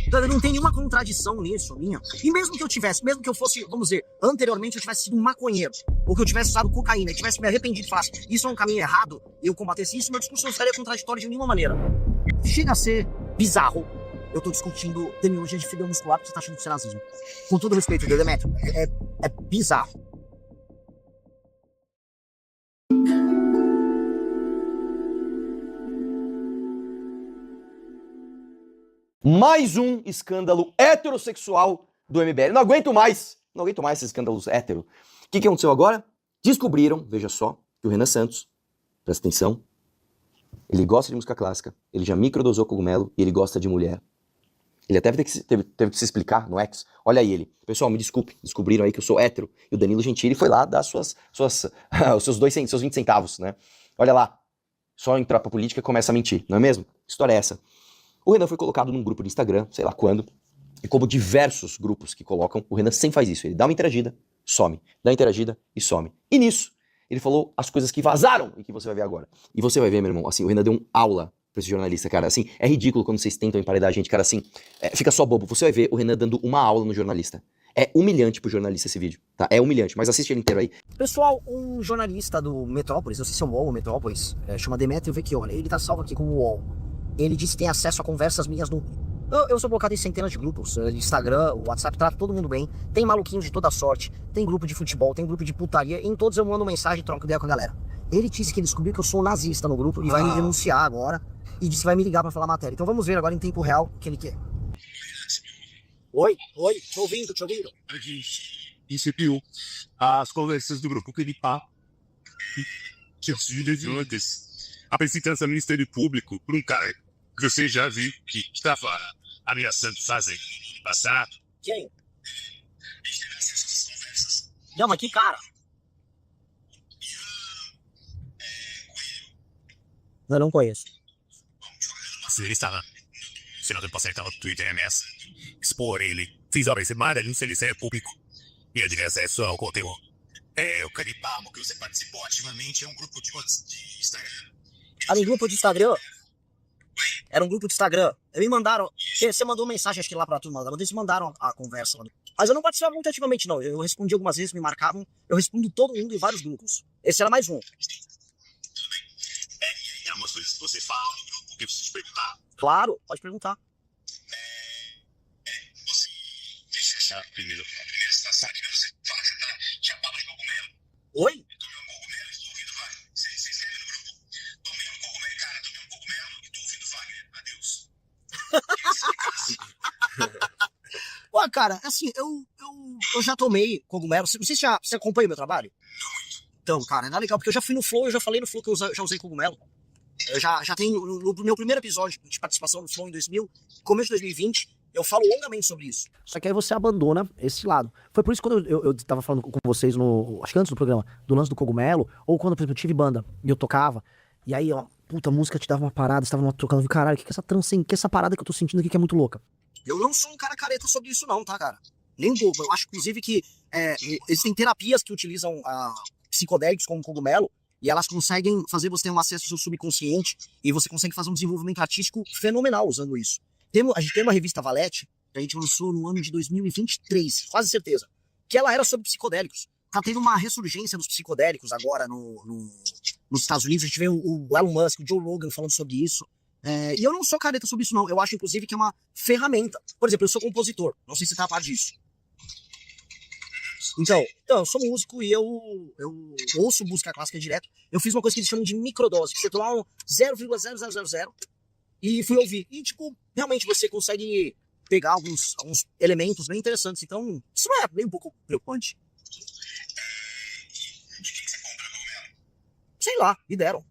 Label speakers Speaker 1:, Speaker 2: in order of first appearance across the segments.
Speaker 1: Então não tem nenhuma contradição nisso, minha. E mesmo que eu tivesse, mesmo que eu fosse, vamos dizer, anteriormente eu tivesse sido um maconheiro, ou que eu tivesse usado cocaína, e tivesse me arrependido e falasse, isso é um caminho errado, e eu combatesse isso, meu discurso não estaria contraditório de nenhuma maneira. Chega a ser bizarro. Eu tô discutindo terminologia de fibra muscular porque você tá achando que isso é nazismo. Com todo respeito, Demetrio, é bizarro.
Speaker 2: Mais um escândalo heterossexual do MBL. Não aguento mais esses escândalos hétero. O que aconteceu agora? Descobriram, veja só, que o Renan Santos, presta atenção, ele gosta de música clássica, ele já microdosou cogumelo e ele gosta de mulher. Ele até teve que se explicar no X. Olha aí ele. Pessoal, me desculpe, descobriram aí que eu sou hétero. E o Danilo Gentili foi lá dar os seus 20 centavos, né? Olha lá, só entrar pra política e começa a mentir, não é mesmo? Que história é essa? O Renan foi colocado num grupo de Instagram, sei lá quando, e como diversos grupos que colocam, o Renan sempre faz isso. Ele dá uma interagida, some. Dá uma interagida e some. E nisso, ele falou as coisas que vazaram e que você vai ver agora. E você vai ver, meu irmão, assim, o Renan deu aula pra esse jornalista, cara. Assim, é ridículo quando vocês tentam emparedar a gente, cara, assim, fica só bobo. Você vai ver o Renan dando uma aula no jornalista. É humilhante pro jornalista esse vídeo, tá? É humilhante, mas assiste ele inteiro aí.
Speaker 1: Pessoal, um jornalista do Metrópolis, não sei se é o UOL ou Metrópolis, chama Demetrio Vecchione, ele tá salvo aqui como UOL. Ele disse que tem acesso a conversas minhas no... Eu sou colocado em centenas de grupos, Instagram, WhatsApp, trata todo mundo bem, tem maluquinhos de toda sorte, tem grupo de futebol, tem grupo de putaria, em todos eu mando mensagem e troco ideia com a galera. Ele disse que ele descobriu que eu sou um nazista no grupo e vai me denunciar agora, e disse que vai me ligar pra falar matéria. Então vamos ver agora em tempo real o que ele quer. Oi, te ouvindo.
Speaker 3: A gente recebeu as conversas do grupo Clipá, apresentando ao Ministério Público por um cara que você já viu que estava ameaçando fazer passado.
Speaker 1: Quem? Não, mas que cara? Eu não conheço.
Speaker 3: Ele estava senador para acertar o Twitter MS, expor ele, fez a semana no Ministério Público e ele tem acesso ao conteúdo. O Clipá, que você participou ativamente, é um grupo de Instagram.
Speaker 1: Era um grupo de Instagram? Era um grupo de Instagram. Me mandaram. Você mandou mensagem, acho que lá pra turma. Eles mandaram a conversa. Mas eu não participava muito ativamente, não. Eu respondi algumas vezes, me marcavam. Eu respondo todo mundo em vários grupos. Esse era mais um.
Speaker 3: Tudo bem. E algumas coisas que você fala no grupo que você perguntar.
Speaker 1: Claro, pode perguntar.
Speaker 3: Você. Deixa eu achar primeiro. A primeira situação que você fala que você tá chapado de cogumelo.
Speaker 1: Oi?
Speaker 3: Eu tomei um cogumelo e estou ouvindo Wagner. Você escreve no grupo. Tomei um cogumelo, cara. Tomei um cogumelo e estou ouvindo Wagner. Adeus.
Speaker 1: Ué, cara, assim, eu já tomei cogumelo. Não sei se você acompanha o meu trabalho. Então, cara, é legal, porque eu já fui no Flow, eu já falei no Flow que eu já usei cogumelo. Eu já tenho, no meu primeiro episódio de participação no Flow em 2000, começo de 2020, eu falo longamente sobre isso. Só que aí você abandona esse lado. Foi por isso que quando eu tava falando com vocês, acho que antes do programa, do lance do cogumelo, ou quando, por exemplo, eu tive banda e eu tocava, e aí, ó, puta, a música te dava uma parada, você tava tocando, caralho, o que é essa trança, que é essa parada que eu tô sentindo aqui que é muito louca? Eu não sou um cara careta sobre isso não, tá, cara? Nem um pouco. Eu acho, inclusive, que existem terapias que utilizam psicodélicos como cogumelo, e elas conseguem fazer você ter um acesso ao seu subconsciente, e você consegue fazer um desenvolvimento artístico fenomenal usando isso. A gente tem uma revista Valete, que a gente lançou no ano de 2023, quase certeza, que ela era sobre psicodélicos. Tá tendo uma ressurgência dos psicodélicos agora nos Estados Unidos. A gente vê o Elon Musk, o Joe Rogan falando sobre isso. E eu não sou careta sobre isso, não. Eu acho, inclusive, que é uma ferramenta. Por exemplo, eu sou compositor. Não sei se você tá a par disso. Então, eu sou músico e eu ouço música clássica direto. Eu fiz uma coisa que eles chamam de microdose, que você toma um 0,0000 e fui ouvir. E, tipo, realmente você consegue pegar alguns elementos bem interessantos. Então, isso não é nem um pouco preocupante?
Speaker 3: De quem você compra cogumelo?
Speaker 1: Sei lá, me deram.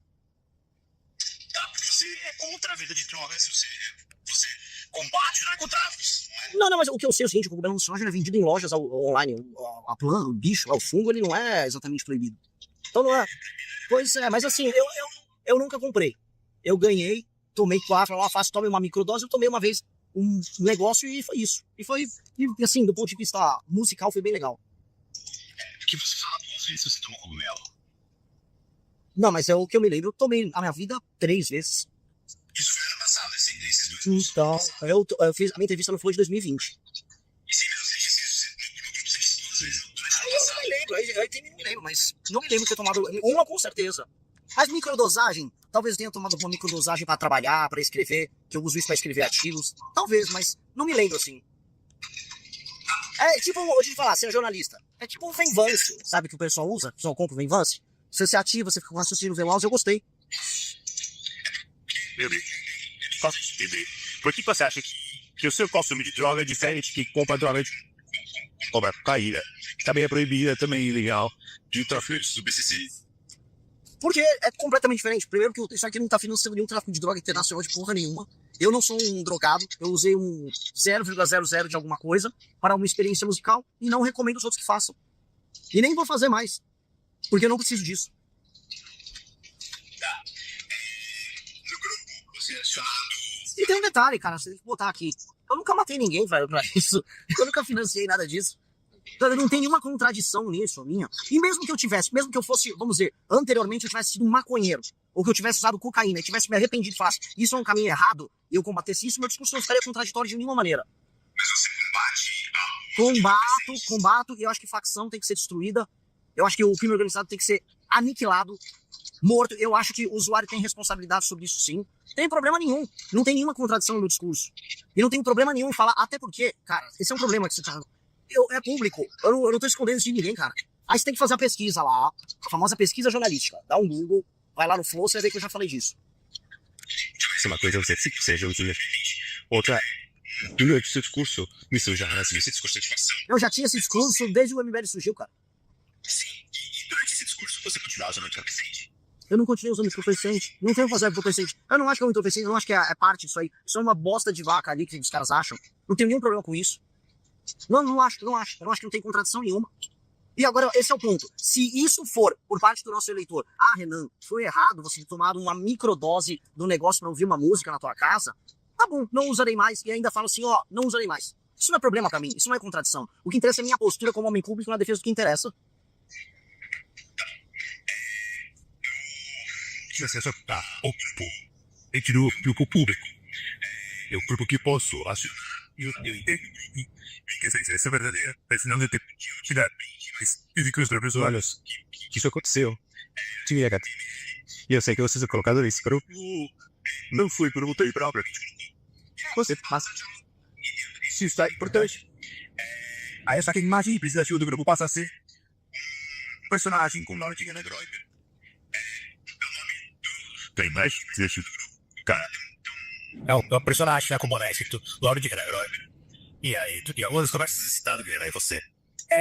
Speaker 3: Você é contra a vida de drogas, você combate narcotráfico.
Speaker 1: Não, mas o que eu sei é o seguinte: o cogumelo alucinógeno é vendido em lojas online. A planta, o bicho, o fungo, ele não é exatamente proibido. Então não é. Pois é, mas assim, eu nunca comprei. Eu ganhei, tomei 4, lá fácil, tomei uma microdose, eu tomei uma vez um negócio e foi isso. E assim, do ponto de vista musical, foi bem legal.
Speaker 3: Porque você fala 2 vezes você tomou cogumelo.
Speaker 1: Não, mas é o que eu me lembro, eu tomei na minha vida 3 vezes.
Speaker 3: Isso foi ano passado, esses 2
Speaker 1: Então, eu fiz a minha entrevista no Flow de 2020. Eu não me lembro, eu não me lembro, mas não me lembro de ter tomado uma com certeza. Mas microdosagem, talvez eu tenha tomado uma microdosagem pra trabalhar, pra escrever, que eu uso isso pra escrever artigos. Talvez, mas não me lembro assim. É tipo, vou te falar, ser jornalista. É tipo um Venvance, sabe que o pessoal usa? O pessoal compra o Venvance. Você se ativa, você fica com raciocínio veloz, eu gostei.
Speaker 3: Meu bem, posso entender. Por que você acha que o seu consumo de droga é diferente de quem compra droga de... compra cocaína? Também é proibida, também é ilegal, de tráfico de substâncias.
Speaker 1: Porque é completamente diferente. Primeiro que isso aqui não tá financiando nenhum tráfico de droga internacional de porra nenhuma. Eu não sou um drogado, eu usei um 0,00 de alguma coisa para uma experiência musical e não recomendo os outros que façam. E nem vou fazer mais, porque eu não preciso disso.
Speaker 3: No grupo, você é chato.
Speaker 1: E tem um detalhe, cara, você tem que botar aqui. Eu nunca matei ninguém, velho, pra isso. Eu nunca financiei nada disso. Não tem nenhuma contradição nisso, minha. E mesmo que eu tivesse, mesmo que eu fosse, vamos dizer, anteriormente eu tivesse sido um maconheiro, ou que eu tivesse usado cocaína, e tivesse me arrependido e falasse, isso é um caminho errado, e eu combatesse isso, meu discurso não ficaria contraditório de nenhuma maneira.
Speaker 3: Mas você combate.
Speaker 1: Combato, e eu acho que facção tem que ser destruída, eu acho que o crime organizado tem que ser aniquilado, morto, eu acho que o usuário tem responsabilidade sobre isso sim. Não tem problema nenhum, não tem nenhuma contradição no meu discurso. E não tem problema nenhum em falar, até porque, cara, esse é um problema que você tá... É público, eu não tô escondendo isso de ninguém, cara. Aí você tem que fazer a pesquisa lá, a famosa pesquisa jornalística. Dá um Google, vai lá no Flow, você vai ver que eu já falei disso.
Speaker 3: Isso é uma coisa, você seja o dia. Outra, durante o seu discurso, me sujaram assim, esse discurso de fação.
Speaker 1: Eu já tinha esse discurso desde o MBL surgiu, cara.
Speaker 3: Sim, e durante esse discurso, você continuava usando o entorpecente.
Speaker 1: Eu não continuei usando entorpecente. Não tenho que fazer entorpecente. Eu não acho que é um entorpecente, eu não acho que é parte disso aí. Isso é uma bosta de vaca ali que os caras acham. Não tenho nenhum problema com isso. Não acho. Eu não acho que não tem contradição nenhuma. E agora, esse é o ponto. Se isso for, por parte do nosso eleitor, Renan, foi errado você ter tomado uma microdose do negócio pra ouvir uma música na tua casa, tá bom, não usarei mais. E ainda falo assim, não usarei mais. Isso não é problema pra mim, isso não é contradição. O que interessa é a minha postura como homem público na defesa do que interessa.
Speaker 3: Você só tá ocupado entre o grupo público. Eu grupo que posso, acho. Eu entendo que essa é verdadeira, mas não eu tenho que tirar os próprios olhos que isso aconteceu. E eu sei que você se colocado nesse grupo não foi por vontade própria. Você faz. Isso está importante. Aí essa imagem precisa do grupo passa a ser personagem com nome de Renan Groiber. Tem mais que deixa cara. É o personagem, né, como honesto, Lauro de Groiber. E aí, tu tinha algumas conversas citadas que era você.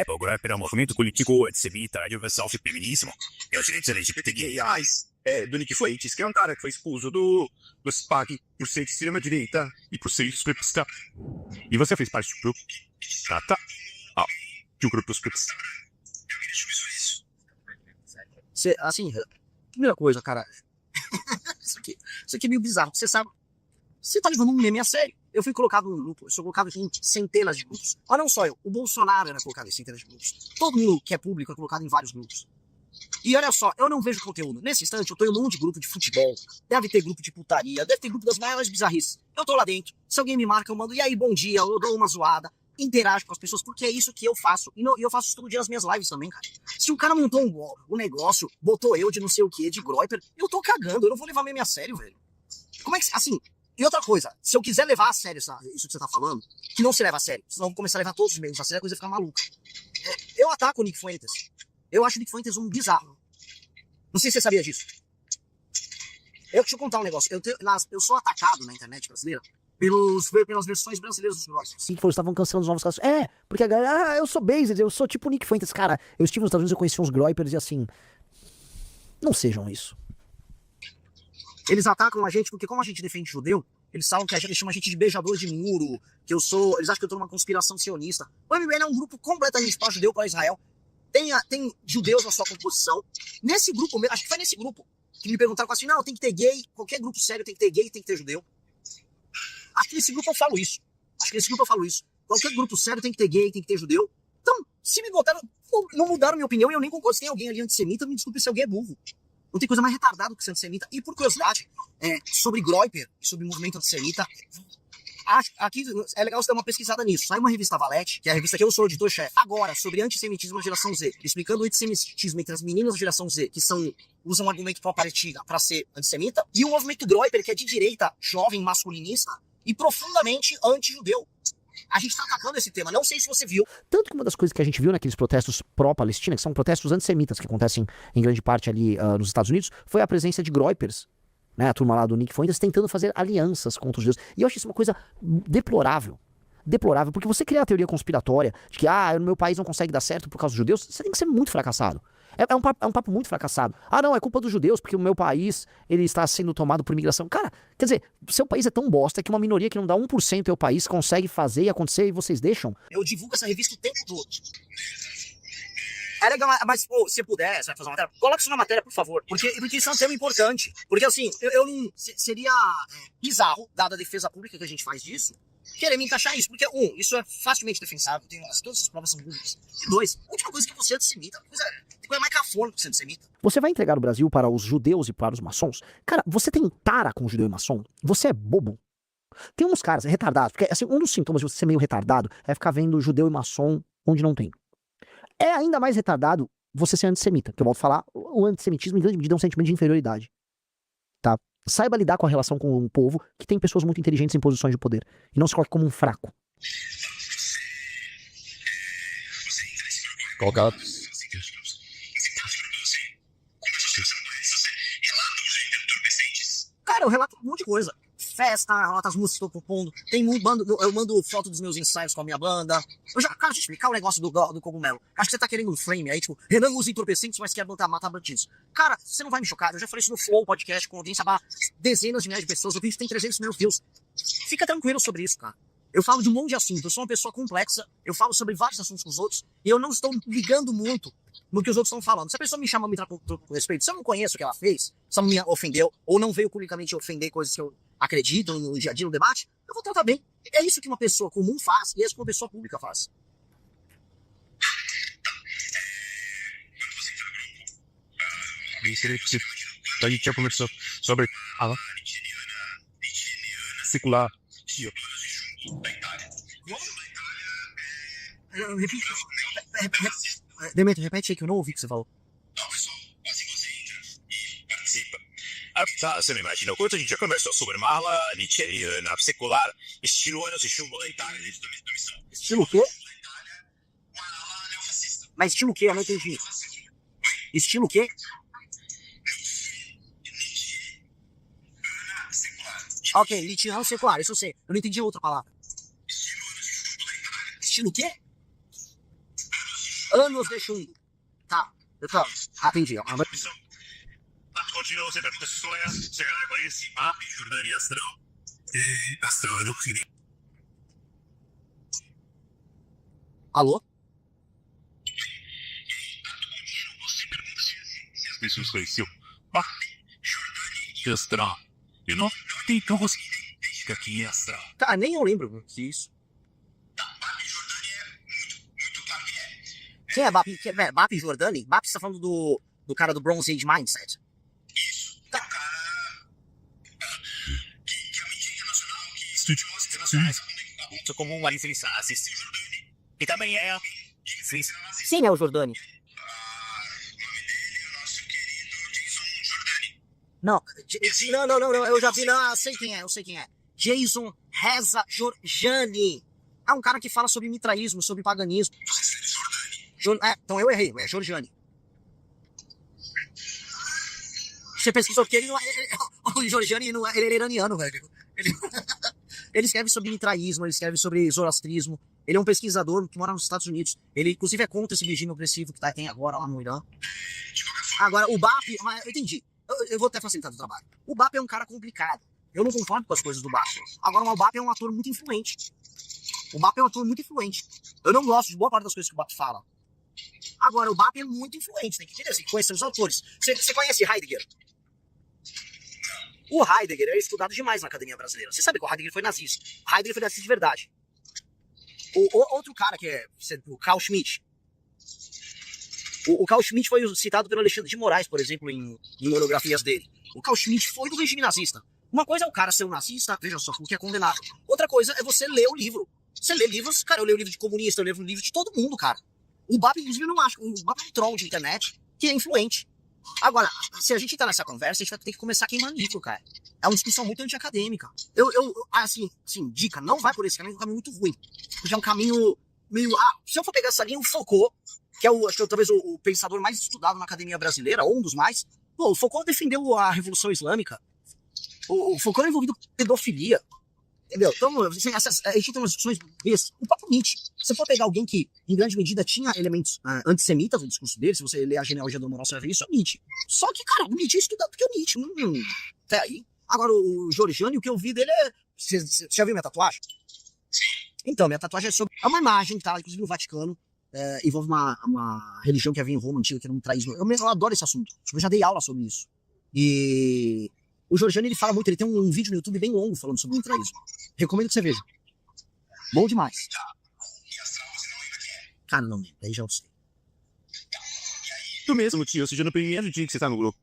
Speaker 3: O Groiber é um movimento político antissemita, universal feminismo. E os direitos LGBTQIAs. Do Nick Fuentes, que é um cara que foi expulso do SPAC por ser de extrema-direita e por ser escrepista. E você fez parte do grupo de um grupo dos escrepistas.
Speaker 1: Assim, primeira coisa, cara. Isso aqui é meio bizarro. Você sabe, você tá levando um meme a sério. Eu fui colocado num grupo, eu sou colocado em centenas de grupos. Mas não só eu, o Bolsonaro era colocado em centenas de grupos. Todo mundo que é público é colocado em vários grupos. E olha só, eu não vejo conteúdo. Nesse instante, eu tô em um monte de grupo de futebol. Deve ter grupo de putaria, deve ter grupo das maiores bizarrices. Eu tô lá dentro. Se alguém me marca, eu mando, e aí, bom dia, eu dou uma zoada. Interajo com as pessoas, porque é isso que eu faço. E eu faço isso todo dia nas minhas lives também, cara. Se o cara montou um negócio, botou eu de não sei o que, de Groiper, eu tô cagando, eu não vou levar meme a sério, velho. Como é que, assim... E outra coisa, se eu quiser levar a sério isso que você tá falando, que não se leva a sério, senão eu vou começar a levar todos os memes a sério, a coisa vai ficar maluca. Eu ataco o Nick Fuentes. Eu acho o Nick Fuentes um bizarro. Não sei se você sabia disso. Deixa eu contar um negócio. Eu sou atacado na internet brasileira pelas versões brasileiras dos negócios. Sim, estavam cancelando os novos casos. Porque a galera, eu sou Bases, eu sou tipo o Nick Fuentes. Cara, eu estive nos Estados Unidos, eu conheci uns Groipers e assim... Não sejam isso. Eles atacam a gente porque, como a gente defende judeu, eles falam que eles chamam a gente de beijador de muro, eles acham que eu tô numa conspiração sionista. O MBL é um grupo completamente pró-judeu para Israel. Tem judeus na sua composição. Nesse grupo, acho que foi nesse grupo, que me perguntaram assim, não, tem que ter gay, qualquer grupo sério tem que ter gay, tem que ter judeu. Acho que nesse grupo eu falo isso. Qualquer grupo sério tem que ter gay, tem que ter judeu. Então, se me botaram, não mudaram minha opinião e eu nem concordo. Se tem alguém ali antissemita, me desculpe se alguém é burro. Não tem coisa mais retardada do que ser antissemita. E por curiosidade, sobre Groyper, sobre o movimento antissemita, aqui é legal você dar uma pesquisada nisso. Sai uma revista Valete, que é a revista que eu sou editor-chefe, agora, sobre antissemitismo na geração Z, explicando o antissemitismo entre as meninas da geração Z, que usam um argumento para ser antissemita, e o movimento Groyper, que é de direita, jovem, masculinista, e profundamente anti-judeu. A gente tá atacando esse tema, não sei se você viu.
Speaker 4: Tanto que uma das coisas que a gente viu naqueles protestos pró-Palestina, que são protestos antissemitas, que acontecem em grande parte ali nos Estados Unidos, foi a presença de Groypers, né, a turma lá do Nick Fuentes, tentando fazer alianças contra os judeus. E eu acho isso uma coisa deplorável. Deplorável, porque você criar a teoria conspiratória de que, no meu país não consegue dar certo por causa dos judeus, você tem que ser muito fracassado. É um papo muito fracassado. Não, é culpa dos judeus, porque o meu país ele está sendo tomado por imigração. Cara, quer dizer, seu país é tão bosta que uma minoria que não dá 1% do seu país consegue fazer e acontecer e vocês deixam?
Speaker 1: Eu divulgo essa revista o tempo todo. É legal, mas se puder, você vai fazer uma matéria, coloque isso na matéria, por favor. Porque isso é um tema importante. Porque assim, eu não. Seria bizarro, dada a defesa pública que a gente faz disso, querer me encaixar isso. Porque, isso é facilmente defensável, todas as provas são públicas. E 2, a última coisa que você é antissemita. Tem coisa mais cafona que você é antissemita.
Speaker 4: Você vai entregar o Brasil para os judeus e para os maçons? Cara, você tem tara com judeu e maçom? Você é bobo? Tem uns caras retardados, porque assim, um dos sintomas de você ser meio retardado é ficar vendo judeu e maçom onde não tem. É ainda mais retardado você ser antissemita, que eu volto a falar, o antissemitismo em grande medida é um sentimento de inferioridade, tá? Saiba lidar com a relação com um povo que tem pessoas muito inteligentes em posições de poder, e não se coloque como um fraco.
Speaker 3: Colocado.
Speaker 1: Cara, eu relato um monte de coisa. Festa, relato as músicas que eu tô compondo. Eu mando foto dos meus ensaios com a minha banda. Cara, deixa eu explicar o negócio do cogumelo. Acho que você tá querendo um frame aí, tipo, Renan usa entorpecentes, mas quer matar bandidos. Cara, você não vai me chocar. Eu já falei isso no Flow Podcast com audiência para dezenas de milhares de pessoas. O vídeo tem 300 mil views. Fica tranquilo sobre isso, cara. Eu falo de um monte de assuntos. Eu sou uma pessoa complexa. Eu falo sobre vários assuntos com os outros. E eu não estou ligando muito no que os outros estão falando. Se a pessoa me chama, me trata com respeito, se eu não conheço o que ela fez, se ela me ofendeu, ou não veio publicamente ofender coisas que eu acredito no dia a dia, no debate, eu vou tratar bem. É isso que uma pessoa comum faz, e é isso que uma pessoa pública faz.
Speaker 3: A gente já conversou sobre a secular.
Speaker 1: Demetrio, repete aí que eu não ouvi o que você falou.
Speaker 3: Tá, você não imagina o quanto a gente já conversou sobre uma ala nietzscheana, secular, estilo anos e chumbo da Itália.
Speaker 1: Estilo o quê? Mas estilo o quê? Eu não entendi. Estilo o quê? Ok, nietzscheano secular, isso eu sei. Eu não entendi a outra palavra. Estilo o quê? Anos de chumbo. Tá, entendi.
Speaker 3: Continuou sendo a pessoa chegar a conhecer a Jordânia Astral. Astral não queria.
Speaker 1: Alô?
Speaker 3: As pessoas conheciam a Jordânia Astral. E não tem como que aqui é Astral.
Speaker 1: Tá, nem eu lembro disso. Quem é Bap? Bap Jordani? Bap, você tá falando do cara do Bronze Age Mindset?
Speaker 3: Sou como um Alice assiste. E também é.
Speaker 1: Sim, é o Jordani. Não, eu já vi, não, eu sei quem é. Jason Reza Jorjani. É um cara que fala sobre mitraísmo, sobre paganismo. Então eu errei, é Jorjani. Você pesquisou porque ele não é. O Jorjani não é, ele é iraniano, velho. Ele escreve sobre mitraísmo, ele escreve sobre zoroastrismo. Ele é um pesquisador que mora nos Estados Unidos. Ele, inclusive, é contra esse regime opressivo que tem agora lá no Irã. Agora, o BAP... Eu entendi. Eu vou até facilitar o trabalho. O BAP é um cara complicado. Eu não concordo com as coisas do BAP. Agora, o BAP é um ator muito influente. O BAP é um ator muito influente. Eu não gosto de boa parte das coisas que o BAP fala. Agora, o BAP é muito influente. Tem que entender, tem que conhecer os autores. Você conhece Heidegger? O Heidegger é estudado demais na academia brasileira. Você sabe que o Heidegger foi nazista. O Heidegger foi nazista de verdade. O outro cara que é o Carl Schmitt. O Carl Schmitt foi citado pelo Alexandre de Moraes, por exemplo, em monografias dele. O Carl Schmitt foi do regime nazista. Uma coisa é o cara ser um nazista, veja só, porque é condenado. Outra coisa é você ler o livro. Você lê livros, cara, eu leio o livro de comunista, eu leio o livro de todo mundo, cara. O BAP, inclusive, eu não acho. O BAP é um troll de internet que é influente. Agora, se a gente tá nessa conversa, a gente vai ter que começar queimando livro, cara. É uma discussão muito antiacadêmica. Assim, dica, não vai por esse caminho, é um caminho muito ruim. Porque é um caminho meio... se eu for pegar essa linha, o Foucault, que é acho que talvez o pensador mais estudado na academia brasileira, ou um dos mais, pô, o Foucault defendeu a Revolução Islâmica. O Foucault é envolvido com pedofilia. Entendeu? Então, a gente tem umas discussões bestas. O próprio Nietzsche. Se você for pegar alguém que, em grande medida, tinha elementos antissemitas no discurso dele, se você ler a genealogia do moral, você vai ver isso, é o Nietzsche. Só que, cara, o Nietzsche é estudado porque o Nietzsche. Até aí. Agora, o Giorgiani, o que eu vi dele é... Você já viu minha tatuagem? Então, minha tatuagem é sobre... É uma imagem, tá? Inclusive no Vaticano. Envolve uma religião que havia em Roma antiga, que era um traísmo. Eu adoro esse assunto. Eu já dei aula sobre isso. E... O Giorgiani, ele fala muito, ele tem um vídeo no YouTube bem longo falando sobre o ultraísmo. Recomendo que você veja. Bom demais. Cara, não lembro, aí já eu sei.
Speaker 3: Tu mesmo, tio, ou seja, no primeiro dia que você tá no grupo.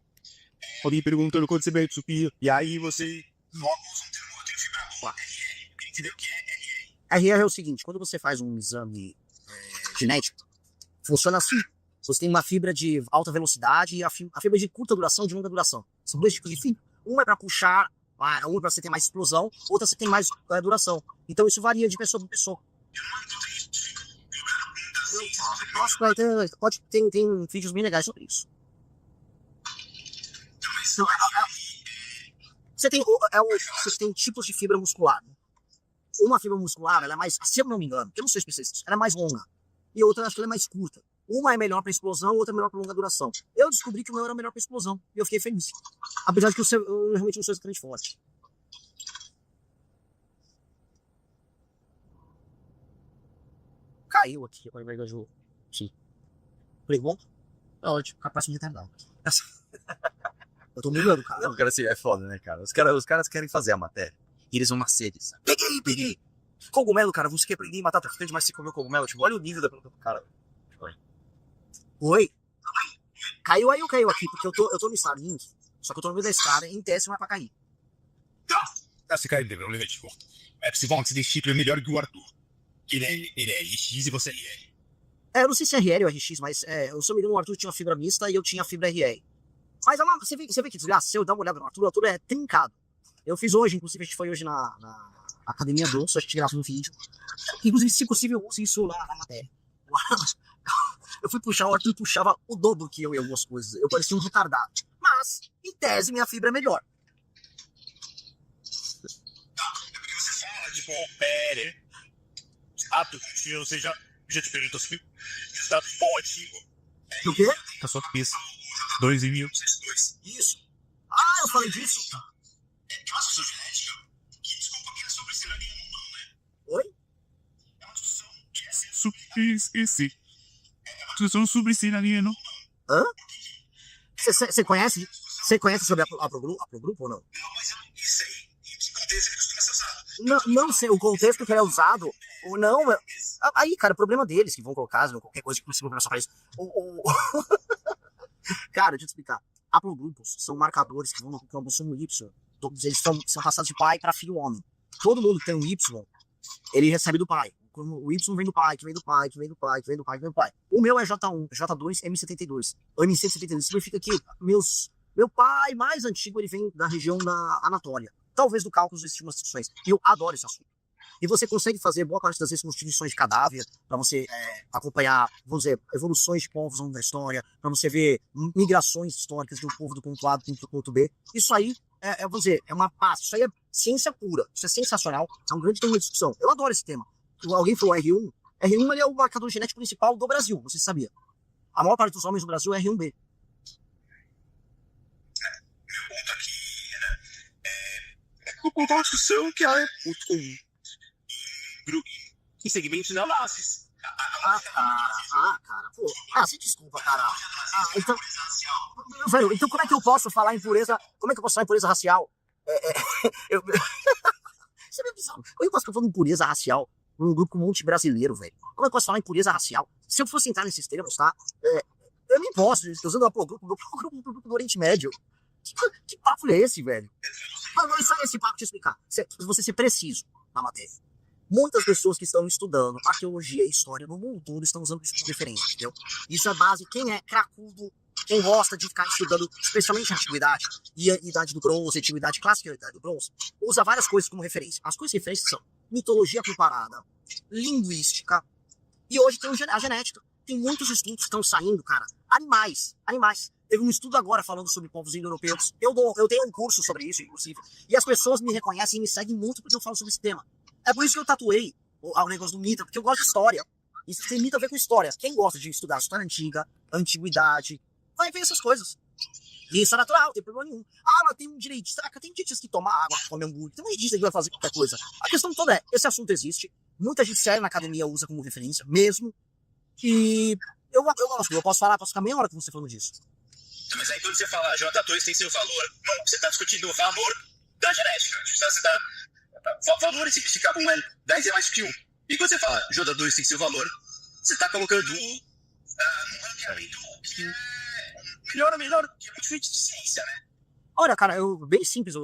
Speaker 3: Alguém perguntando quando você vai subir, e aí você...
Speaker 1: RR é o seguinte, quando você faz um exame genético, funciona assim. Você tem uma fibra de alta velocidade e a fibra de curta duração e de longa duração. São dois tipos de fibra. Uma é para puxar, uma é para você ter mais explosão, outra você tem mais duração. Então isso varia de pessoa para pessoa. Tem vídeos bem legais sobre isso. Então, você tem tipos de fibra muscular. Uma fibra muscular, ela é mais, se eu não me engano, eu não sou especialista, ela é mais longa. E outra, acho que ela é mais curta. Uma é melhor para explosão, outra é melhor para longa duração. Eu descobri que o meu era melhor para explosão. E eu fiquei feliz. Apesar de que eu realmente não sou extremamente forte. Caiu aqui, agora vai engajou. Sim. Falei, bom? É ótimo, capaz de retardar. Eu tô melhorando, cara.
Speaker 5: Não, cara, assim, é foda, né, cara? Os caras querem fazer a matéria. E eles vão na sede, sabe?
Speaker 1: Peguei!
Speaker 5: Cogumelo, cara, você quer aprender a matar traficante, mas você comeu cogumelo. Tipo, olha o nível da pergunta do cara.
Speaker 1: Oi? Caiu aí ou caiu aqui? Porque eu tô no Starlink, só que eu tô no meio da estrada, em teste não é pra cair.
Speaker 3: Se cair, não problema, tipo. É possível que esse chip é melhor que o Arthur. Ele é RX e você é RR.
Speaker 1: Eu não sei se é RL ou RX, mas se eu me engano, o Arthur tinha fibra mista e eu tinha fibra RR. Mas você vê que desgraça, se eu dar uma olhada no Arthur, o Arthur é trincado. Eu fiz hoje, inclusive a gente foi hoje na Academia do Osso, a gente gravou um vídeo. Inclusive, se possível, eu uso isso lá na matéria. Eu fui puxar, o Arthur puxava o dobro que eu em algumas coisas. Eu parecia um retardado. Mas, em tese, minha fibra é melhor.
Speaker 3: É porque você fala de pera. Você já te perguntou se está bom ativo.
Speaker 1: Do quê?
Speaker 3: Tá só isso. 2,5.
Speaker 1: Isso. Eu falei disso.
Speaker 3: É classe genética. Que desculpa que é sobre cidadania não, né?
Speaker 1: Oi?
Speaker 3: É uma discussão que é sobre discussão sobre cidadania não.
Speaker 1: Hã? Você conhece sobre a Progrupo ou não?
Speaker 3: Não, mas eu não sei em que contexto ele costuma ser usado.
Speaker 1: Não sei, o contexto que ele é usado, ou não. Aí, cara, o problema deles, que vão colocar qualquer coisa que consiga conversar pra eles. Cara, deixa eu te explicar. Haplogrupos são marcadores que vão no cromossomo Y. Todos eles são passados de pai para filho homem. Todo mundo que tem um Y, ele recebe do pai. O Y vem do pai, que vem do pai, que vem do pai, que vem do pai, que vem do pai. O meu é J1, J2, M72. M172 significa que meu pai mais antigo, ele vem da região da Anatólia. Talvez do Cáucaso existem umas discussões. E eu adoro esse assunto. E você consegue fazer boa parte das vezes constituições de cadáver, para você acompanhar, vamos dizer, evoluções de povos ao longo da história, para você ver migrações históricas de um povo do ponto A para o ponto B. Isso aí, vamos dizer, é uma paz. Isso aí é ciência pura. Isso é sensacional. É um grande tema de discussão. Eu adoro esse tema. Alguém falou R1. R1 ele é o marcador genético principal do Brasil, você sabia? A maior parte dos homens do Brasil é R1B.
Speaker 3: Meu ponto aqui uma discussão que é muito comum em segmentos neonazis.
Speaker 1: Cara, pô. Se desculpa, cara. Então, velho, então como é que eu posso falar em pureza? Como é que eu posso falar em pureza racial? Isso é meio bizarro. Como é que eu posso falar em pureza racial num grupo com um monte brasileiro, velho? Como é que eu posso falar em pureza racial? Se eu fosse entrar nesses termos, tá? Eu nem posso, gente. Tô usando grupo do Oriente Médio. Que papo é esse, velho? Mas isso é esse papo te explicar. Você ser preciso na matéria. Muitas pessoas que estão estudando arqueologia e história no mundo todo estão usando isso como referência, entendeu? Isso é base. Quem é cracudo, quem gosta de ficar estudando, especialmente a antiguidade, e a idade do bronze, a antiguidade clássica e a idade do bronze, usa várias coisas como referência. As coisas referências são mitologia comparada, linguística, e hoje tem a genética. Tem muitos estudos que estão saindo, cara. Animais. Teve um estudo agora falando sobre povos indo-europeus. Eu tenho um curso sobre isso, inclusive. E as pessoas me reconhecem e me seguem muito porque eu falo sobre esse tema. É por isso que eu tatuei o negócio do mito, porque eu gosto de história. Isso tem mito a ver com história. Quem gosta de estudar história antiga, antiguidade, vai ver essas coisas. E isso é natural, não tem problema nenhum. Ah, mas tem um direitista. Tem direitistas que tomam água, comem hambúrguer. Tem um direitista que vai fazer qualquer coisa. A questão toda é, esse assunto existe. Muita gente séria na academia usa como referência, mesmo. E eu gosto, eu posso ficar meia hora com você falando disso.
Speaker 3: Mas aí quando você fala J2 tem seu valor, você tá discutindo o valor da genética. Você tá... Valor esse cabo é 10 é mais que 1. E quando você fala J2 tem seu valor, você tá colocando um ranqueamento que é melhor que é muito feito de ciência, né?
Speaker 1: Olha, cara, bem simples,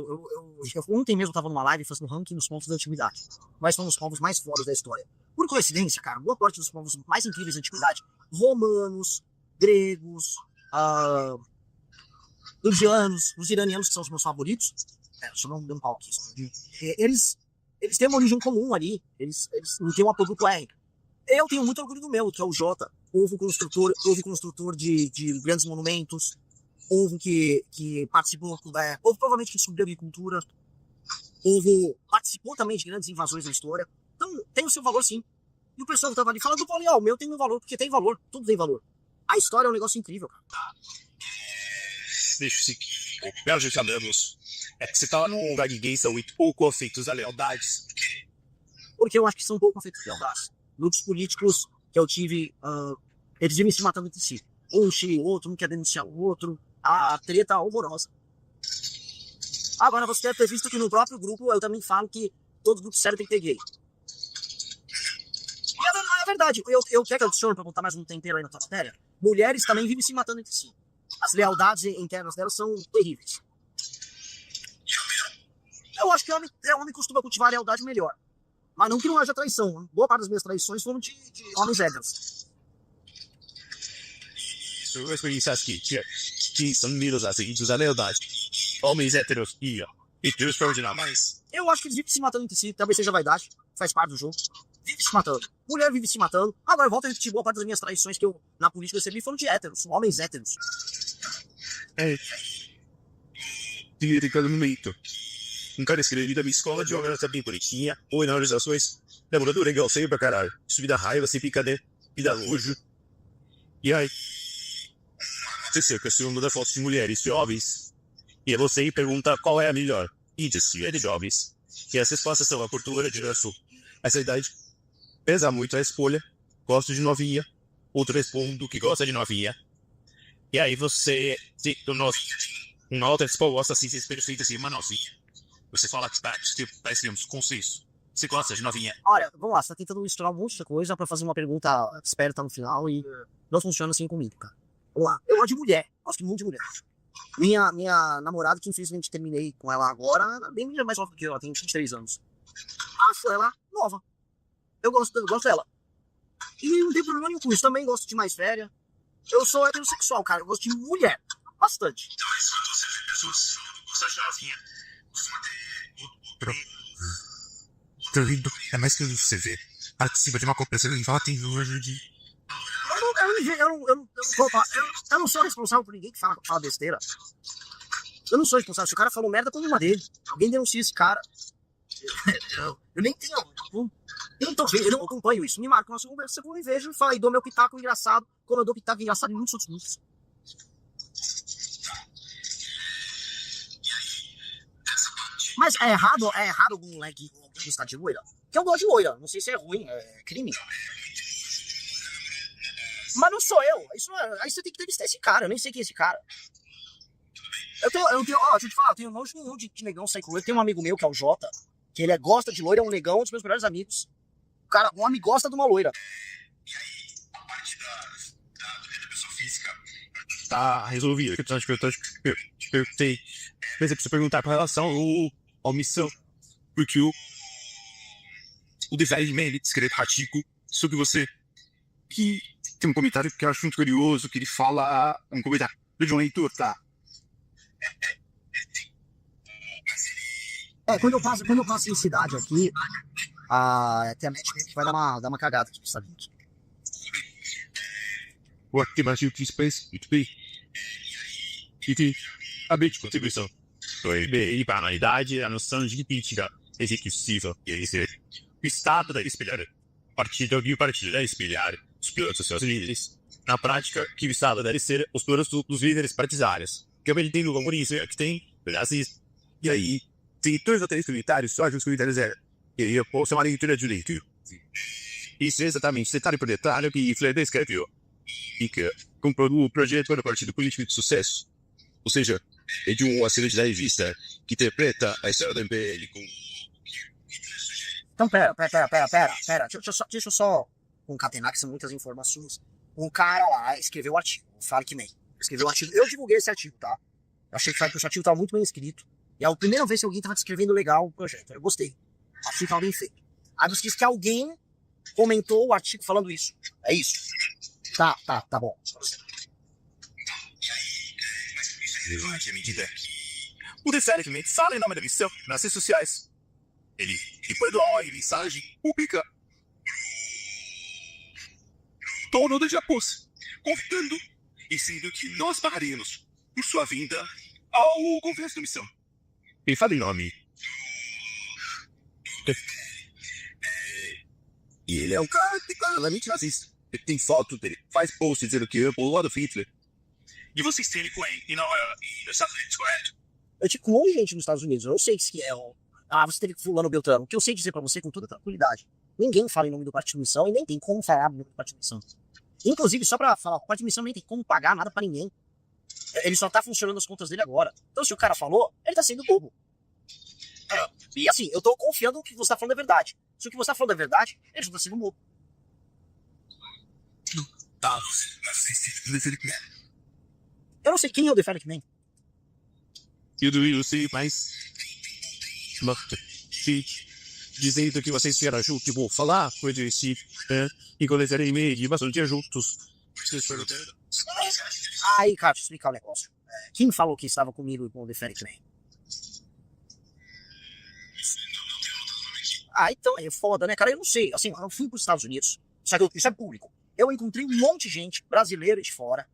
Speaker 1: ontem mesmo eu tava numa live fazendo ranking dos povos da antiguidade. Quais são os povos mais fodas da história? Por coincidência, cara, boa parte dos povos mais incríveis da antiguidade, romanos, gregos, os iranianos, que são os meus favoritos, só não dando pau aqui, eles têm uma origem comum ali, eles não têm um produto R. Eu tenho muito orgulho do meu, que é o J, povo construtor de grandes monumentos, povo que participou, povo provavelmente que descobriu a agricultura, povo participou também de grandes invasões na história. Então tem o seu valor sim. E o pessoal que tava ali fala do Paulo, o meu tem meu valor, porque tem valor, tudo tem valor. A história é um negócio incrível, cara.
Speaker 3: Deixa eu seguir. O que nós falamos é que você tá num lugar de gays são muito pouco afeitos a lealdades.
Speaker 1: Porque eu acho que são um pouco afeitos a lealdades. Grupos políticos que eu tive, eles vivem se matando entre si. Um xinga o outro, um quer denunciar o outro. A treta horrorosa. Agora, você deve ter visto que no próprio grupo eu também falo que todo grupo sério tem que ter gay. É verdade. Eu quero que eu adicione pra botar mais um tempero aí na tua matéria. Mulheres também vivem se matando entre si. As lealdades internas delas são terríveis. Eu acho que o homem costuma cultivar a lealdade melhor. Mas não que não haja traição. Boa parte das minhas traições foram de homens héteros.
Speaker 3: Sua experiência aqui, que são menos aceitos a lealdade. Homens héteros e Deus para ordenar mais.
Speaker 1: Eu acho que eles vivem se matando entre si. Talvez seja vaidade. Faz parte do jogo. Vive se matando. Mulher vive se matando. Agora eu volto a repetir, boa parte das minhas traições que eu na política recebi foram de héteros. Homens héteros.
Speaker 3: Direito no momento. Um cara escreveu da minha escola de homem, bem bonitinha. Ou na organizações. Namorado legal, feio pra caralho. Isso me dá raiva, sem brincadeira. Me dá nojo. E aí? Você questionou da foto de mulheres jovens. E você pergunta qual é a melhor. E disse, é de jovens. E as respostas são a cultura de nosso. Essa idade pesa muito a escolha. Gosto de novinha. Outro respondo que gosta de novinha. E aí você se tornou uma outra resposta assim, perfeita assim, uma novinha. Você fala que parece que consenso. Você gosta de novinha?
Speaker 1: Olha, vamos lá, você tá tentando misturar um monte de coisa pra fazer uma pergunta esperta no final e não funciona assim comigo, cara. Vamos lá, eu gosto de mulher, gosto muito de mulher. Minha namorada, que infelizmente terminei com ela agora, ela é bem mais nova do que eu, ela tem 23 anos. Acho ela nova. Eu gosto dela. E não tem problema nenhum com isso, também gosto de mais velha. Eu sou heterossexual, cara, eu gosto de mulher. Bastante.
Speaker 3: Então, isso quando você vê pessoas gostam de novinha, costuma ter lindo. É mais que você vê. Participa de uma competição e fala, tem nojo de...
Speaker 1: Eu não sou responsável por ninguém que fala besteira. Eu não sou responsável. Se o cara falou merda, problema dele. Alguém denuncia esse cara. Eu nem tenho. Eu não acompanho isso. Me marca uma conversa quando eu vejo e falo, e dou meu pitaco engraçado, como eu dou pitaco engraçado em muitos outros níveis. Mas é errado algum moleque gostar de loira? Porque eu gosto de loira. Não sei se é ruim, é crime. Mas não sou eu. Isso é, aí você tem que entrevistar esse cara. Eu nem sei quem é esse cara. Deixa eu te falar, eu tenho nojo nenhum de negão sair com loira. Tem um amigo meu que é o Jota, que ele gosta de loira, é um negão, um dos meus melhores amigos. O cara, um homem gosta de uma loira.
Speaker 3: Tá resolvido. Eu perguntei. Mas eu preciso perguntar com relação à missão. Porque o Development ele escreveu um artigo sobre você. Que tem um comentário que eu acho muito curioso, que ele fala. Um comentário de um leitor, tá?
Speaker 1: Quando eu passo em cidade aqui, a internet meio que vai dar uma cagada aqui, sabe?
Speaker 3: O arquivo que expressa muito bem. E que a de contribuição foi bem para a realidade, a noção de crítica executiva e o Estado deve espelhar o partido e o partido deve espelhar os planos dos seus líderes. Na prática, que o Estado deve ser os planos dos líderes partidários. Que ele tem no comunismo, que tem nazismo. E aí, tem dois atores comunitários, só os comunitários e eu posso chamar de leitura de leitura. Isso é exatamente detalhe por detalhe que Hitler descreveu. E que comprou o projeto para o partido político de sucesso. Ou seja, é de uma série de revista que interpreta a história do MBL com...
Speaker 1: Então, pera. Deixa eu só concatenar, que são muitas informações. Um cara lá escreveu o artigo, o Farkman. Escreveu o artigo. Eu divulguei esse artigo, tá? Eu achei que o artigo estava muito bem escrito. E é a primeira vez que alguém estava descrevendo legal o projeto. Eu gostei. Achei que estava bem feito. Aí você disse que alguém comentou o artigo falando isso. É isso? Tá bom.
Speaker 3: À medida que o Development fala em nome da missão nas redes sociais. Ele produz mensagem pública. Torno de Japão, convidando e sendo que nós pagaremos por sua vinda ao Congresso da Missão. Ele fala em nome. E ele é um cara claramente nazista. Ele tem foto dele, faz post dizendo que é o Adolf Hitler. E vocês têm ele com ele, e não é nos Estados Unidos, correto?
Speaker 1: Eu tive com um monte de gente nos Estados Unidos. Eu não sei se é o... você teve fulano Beltrano. O que eu sei dizer pra você com toda tranquilidade. Ninguém fala em nome do Partido Missão e nem tem como falar em nome do Partido Missão. Inclusive, só pra falar, o Partido Missão nem tem como pagar nada pra ninguém. Ele só tá funcionando as contas dele agora. Então, se o cara falou, ele tá sendo bobo. E assim, eu tô confiando que o que você tá falando é verdade. Se o que você tá falando é verdade, ele só tá sendo bobo. Eu não sei quem é o The Fennec Man.
Speaker 3: Eu sei, mas... Dizendo que vocês vieram juntos, que vou falar, foi desse... e coletar e-mail e bastante juntos.
Speaker 1: Aí, cara, deixa eu explicar o negócio. Quem falou que estava comigo e com o The Fennec Man? Então é foda, né, cara? Eu não sei. Assim, eu fui pros Estados Unidos. Isso é público. Eu encontrei um monte de gente brasileira de fora.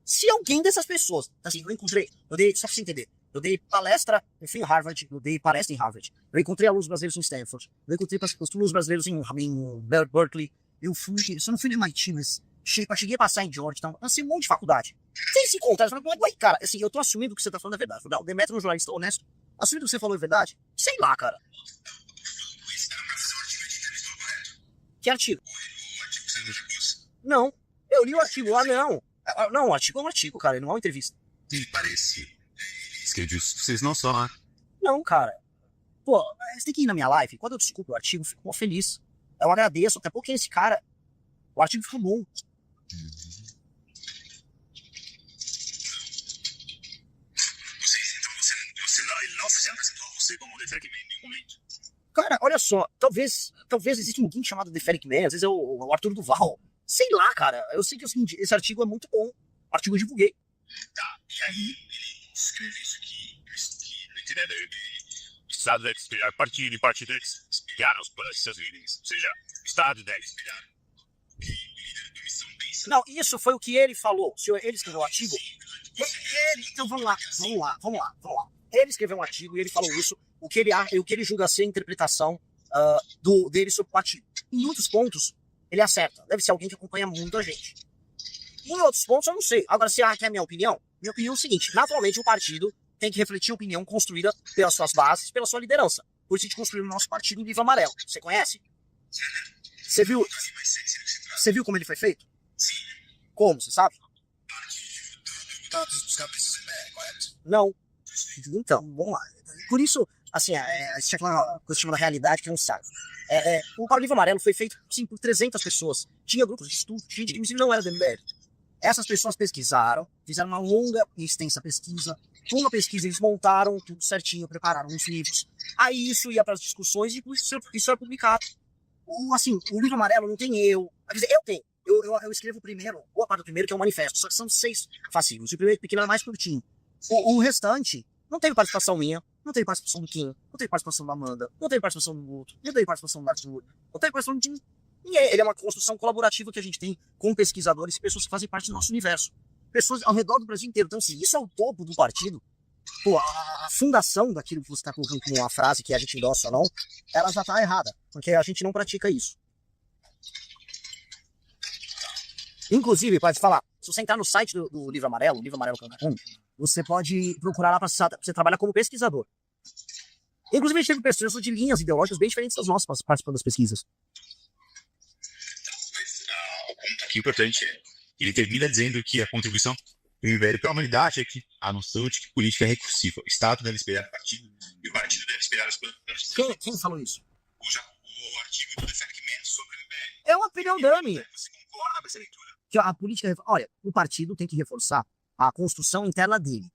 Speaker 1: Se alguém dessas pessoas, assim, eu encontrei, só pra você entender, eu dei palestra, eu fui em Harvard, eu dei palestra em Harvard, eu encontrei alunos brasileiros em Stanford, eu encontrei alunos brasileiros em Berkeley, eu não fui no MIT, mas cheguei a passar em Georgetown, assim, um monte de faculdade. Sem se encontrar, eu falei, cara, assim, eu tô assumindo que você tá falando é verdade. O Demetrio é um jornalista honesto, assumindo que você falou é verdade? Sei lá, cara. Que artigo? Não, eu li o artigo lá, não. Não, o artigo é um artigo, cara, não é uma entrevista.
Speaker 3: Me parece. Que eu disse, vocês não são lá.
Speaker 1: Não, cara. Pô, você tem que ir na minha live. Quando eu descubro o artigo, eu fico mó feliz. Eu agradeço, até porque esse cara... O artigo ficou bom.
Speaker 3: Ele não se apresentou você como The Fennec Man em nenhum momento.
Speaker 1: Cara, olha só. Talvez exista um guincho chamado The Fennec Man. Às vezes é o Arthur Duval. Sei lá, cara. Eu sei que esse artigo é muito bom. O artigo eu divulguei.
Speaker 3: Tá, e aí ele escreve isso aqui. O Estado deve espelhar partido e partido deve espelhar os planos de seus líderes. Ou seja, o Estado deve espelhar o que o líder da missão pensa.
Speaker 1: Não, isso foi o que ele falou. Se ele escreveu o artigo... Então vamos lá. Ele escreveu um artigo e ele falou isso. O que ele julga ser a interpretação dele sobre o partido. Em muitos pontos, ele acerta. Deve ser alguém que acompanha muito a gente. Em outros pontos, eu não sei. Agora, se quer a minha opinião é o seguinte. Naturalmente, o partido tem que refletir a opinião construída pelas suas bases, pela sua liderança. Por isso a gente construiu o nosso partido em livro amarelo. Você conhece? Você viu como ele foi feito? Como, você sabe? Não. Então, vamos lá. Por isso, assim, existe aquela coisa chamada realidade que não sabe. O livro amarelo foi feito, sim, por 300 pessoas. Tinha grupos de estudo, gente que não era do MBL. Essas pessoas pesquisaram, fizeram uma longa e extensa pesquisa. Com uma pesquisa, eles montaram tudo certinho, prepararam uns livros. Aí isso ia para as discussões e isso é publicado. O livro amarelo não tem eu. Quer dizer, eu tenho. Eu escrevo o primeiro, boa parte do primeiro, que é o manifesto. Só que são 6 fascículos. O primeiro pequeno é mais curtinho. O restante não teve participação minha, não teve participação do Kim, não teve participação da Amanda, não teve participação do Guto, não teve participação do Arthur, não teve participação de ninguém. Ele é uma construção colaborativa que a gente tem com pesquisadores e pessoas que fazem parte do nosso universo. Pessoas ao redor do Brasil inteiro. Então, se isso é o topo do partido, pô, a fundação daquilo que você está colocando como uma frase que a gente endossa ou não, ela já está errada, porque a gente não pratica isso. Inclusive, pode falar, se você entrar no site do Livro Amarelo, livroamarelo.com, você pode procurar lá para você trabalhar como pesquisador. Inclusive, a gente teve pessoas de linhas ideológicas bem diferentes das nossas participando das pesquisas.
Speaker 3: O ponto aqui importante é, ele termina dizendo que a contribuição do MBL para a humanidade é que a noção de que política é recursiva. O Estado deve esperar o partido e o partido deve esperar os planos.
Speaker 1: Quem falou isso?
Speaker 3: O artigo do Defect Man sobre o MBL.
Speaker 1: É uma opinião dame.
Speaker 3: Você concorda com essa leitura?
Speaker 1: Que a política... Olha, o partido tem que reforçar a construção interna dele.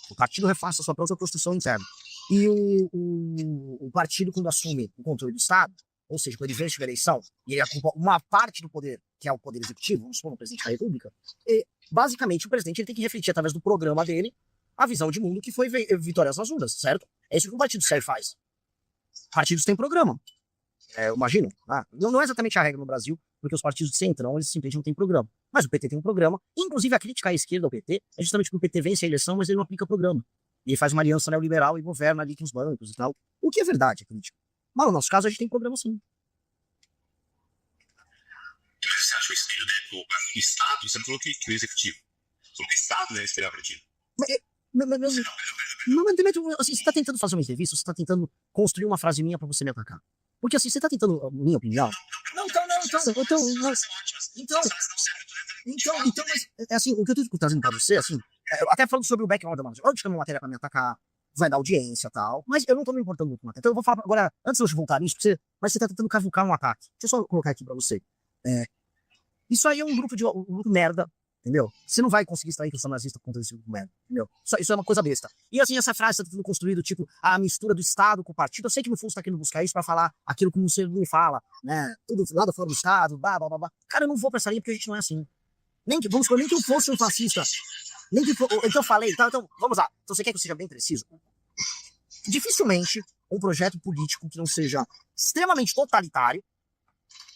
Speaker 1: O partido reforça a sua própria construção interna. E o partido, quando assume o controle do Estado, ou seja, quando ele vence a eleição, e ele ocupa uma parte do poder, que é o poder executivo, vamos supor, o presidente da República, e, basicamente, o presidente ele tem que refletir, através do programa dele, a visão de mundo que foi vitoriosa nas urnas, certo? É isso que um partido sério faz. Partidos têm programa. Eu imagino. Não é exatamente a regra no Brasil, porque os partidos de centrão, eles simplesmente não têm programa. Mas o PT tem um programa. Inclusive, a crítica à esquerda ao PT é justamente porque o PT vence a eleição, mas ele não aplica programa. E ele faz uma aliança neoliberal e governa ali com os bancos e tal. O que é verdade, a crítica. Mas no nosso caso, a gente tem programa sim.
Speaker 3: Você acha o espelho, né? O Estado, você não falou que o executivo. Falou que o Estado deve esperar o partido.
Speaker 1: Assim, você tá tentando fazer uma entrevista, você tá tentando construir uma frase minha pra você me atacar. Porque assim, você tá tentando, minha opinião. Então, mas, é assim, o que eu tô trazendo pra você, assim, até falando sobre o background da matéria, eu te uma matéria pra me atacar, vai dar audiência e tal, mas eu não tô me importando muito com a matéria. Então eu vou falar agora, antes de eu voltar nisso, mas você tá tentando cavucar um ataque. Deixa eu só colocar aqui pra você. Isso aí é um grupo merda, entendeu? Você não vai conseguir extrair questão nazista contra esse grupo merda, entendeu? Isso é uma coisa besta. E assim, essa frase tá tendo construído, tipo, a mistura do Estado com o partido. Eu sei que no fundo você tá querendo buscar isso pra falar aquilo que você não fala, né? Tudo nada fora do Estado, blá, blá, blá, blá. Cara, eu não vou pra essa linha porque a gente não é assim. Nem que eu fosse um fascista. Nem que então eu falei, então, vamos lá. Então você quer que eu seja bem preciso? Dificilmente um projeto político que não seja extremamente totalitário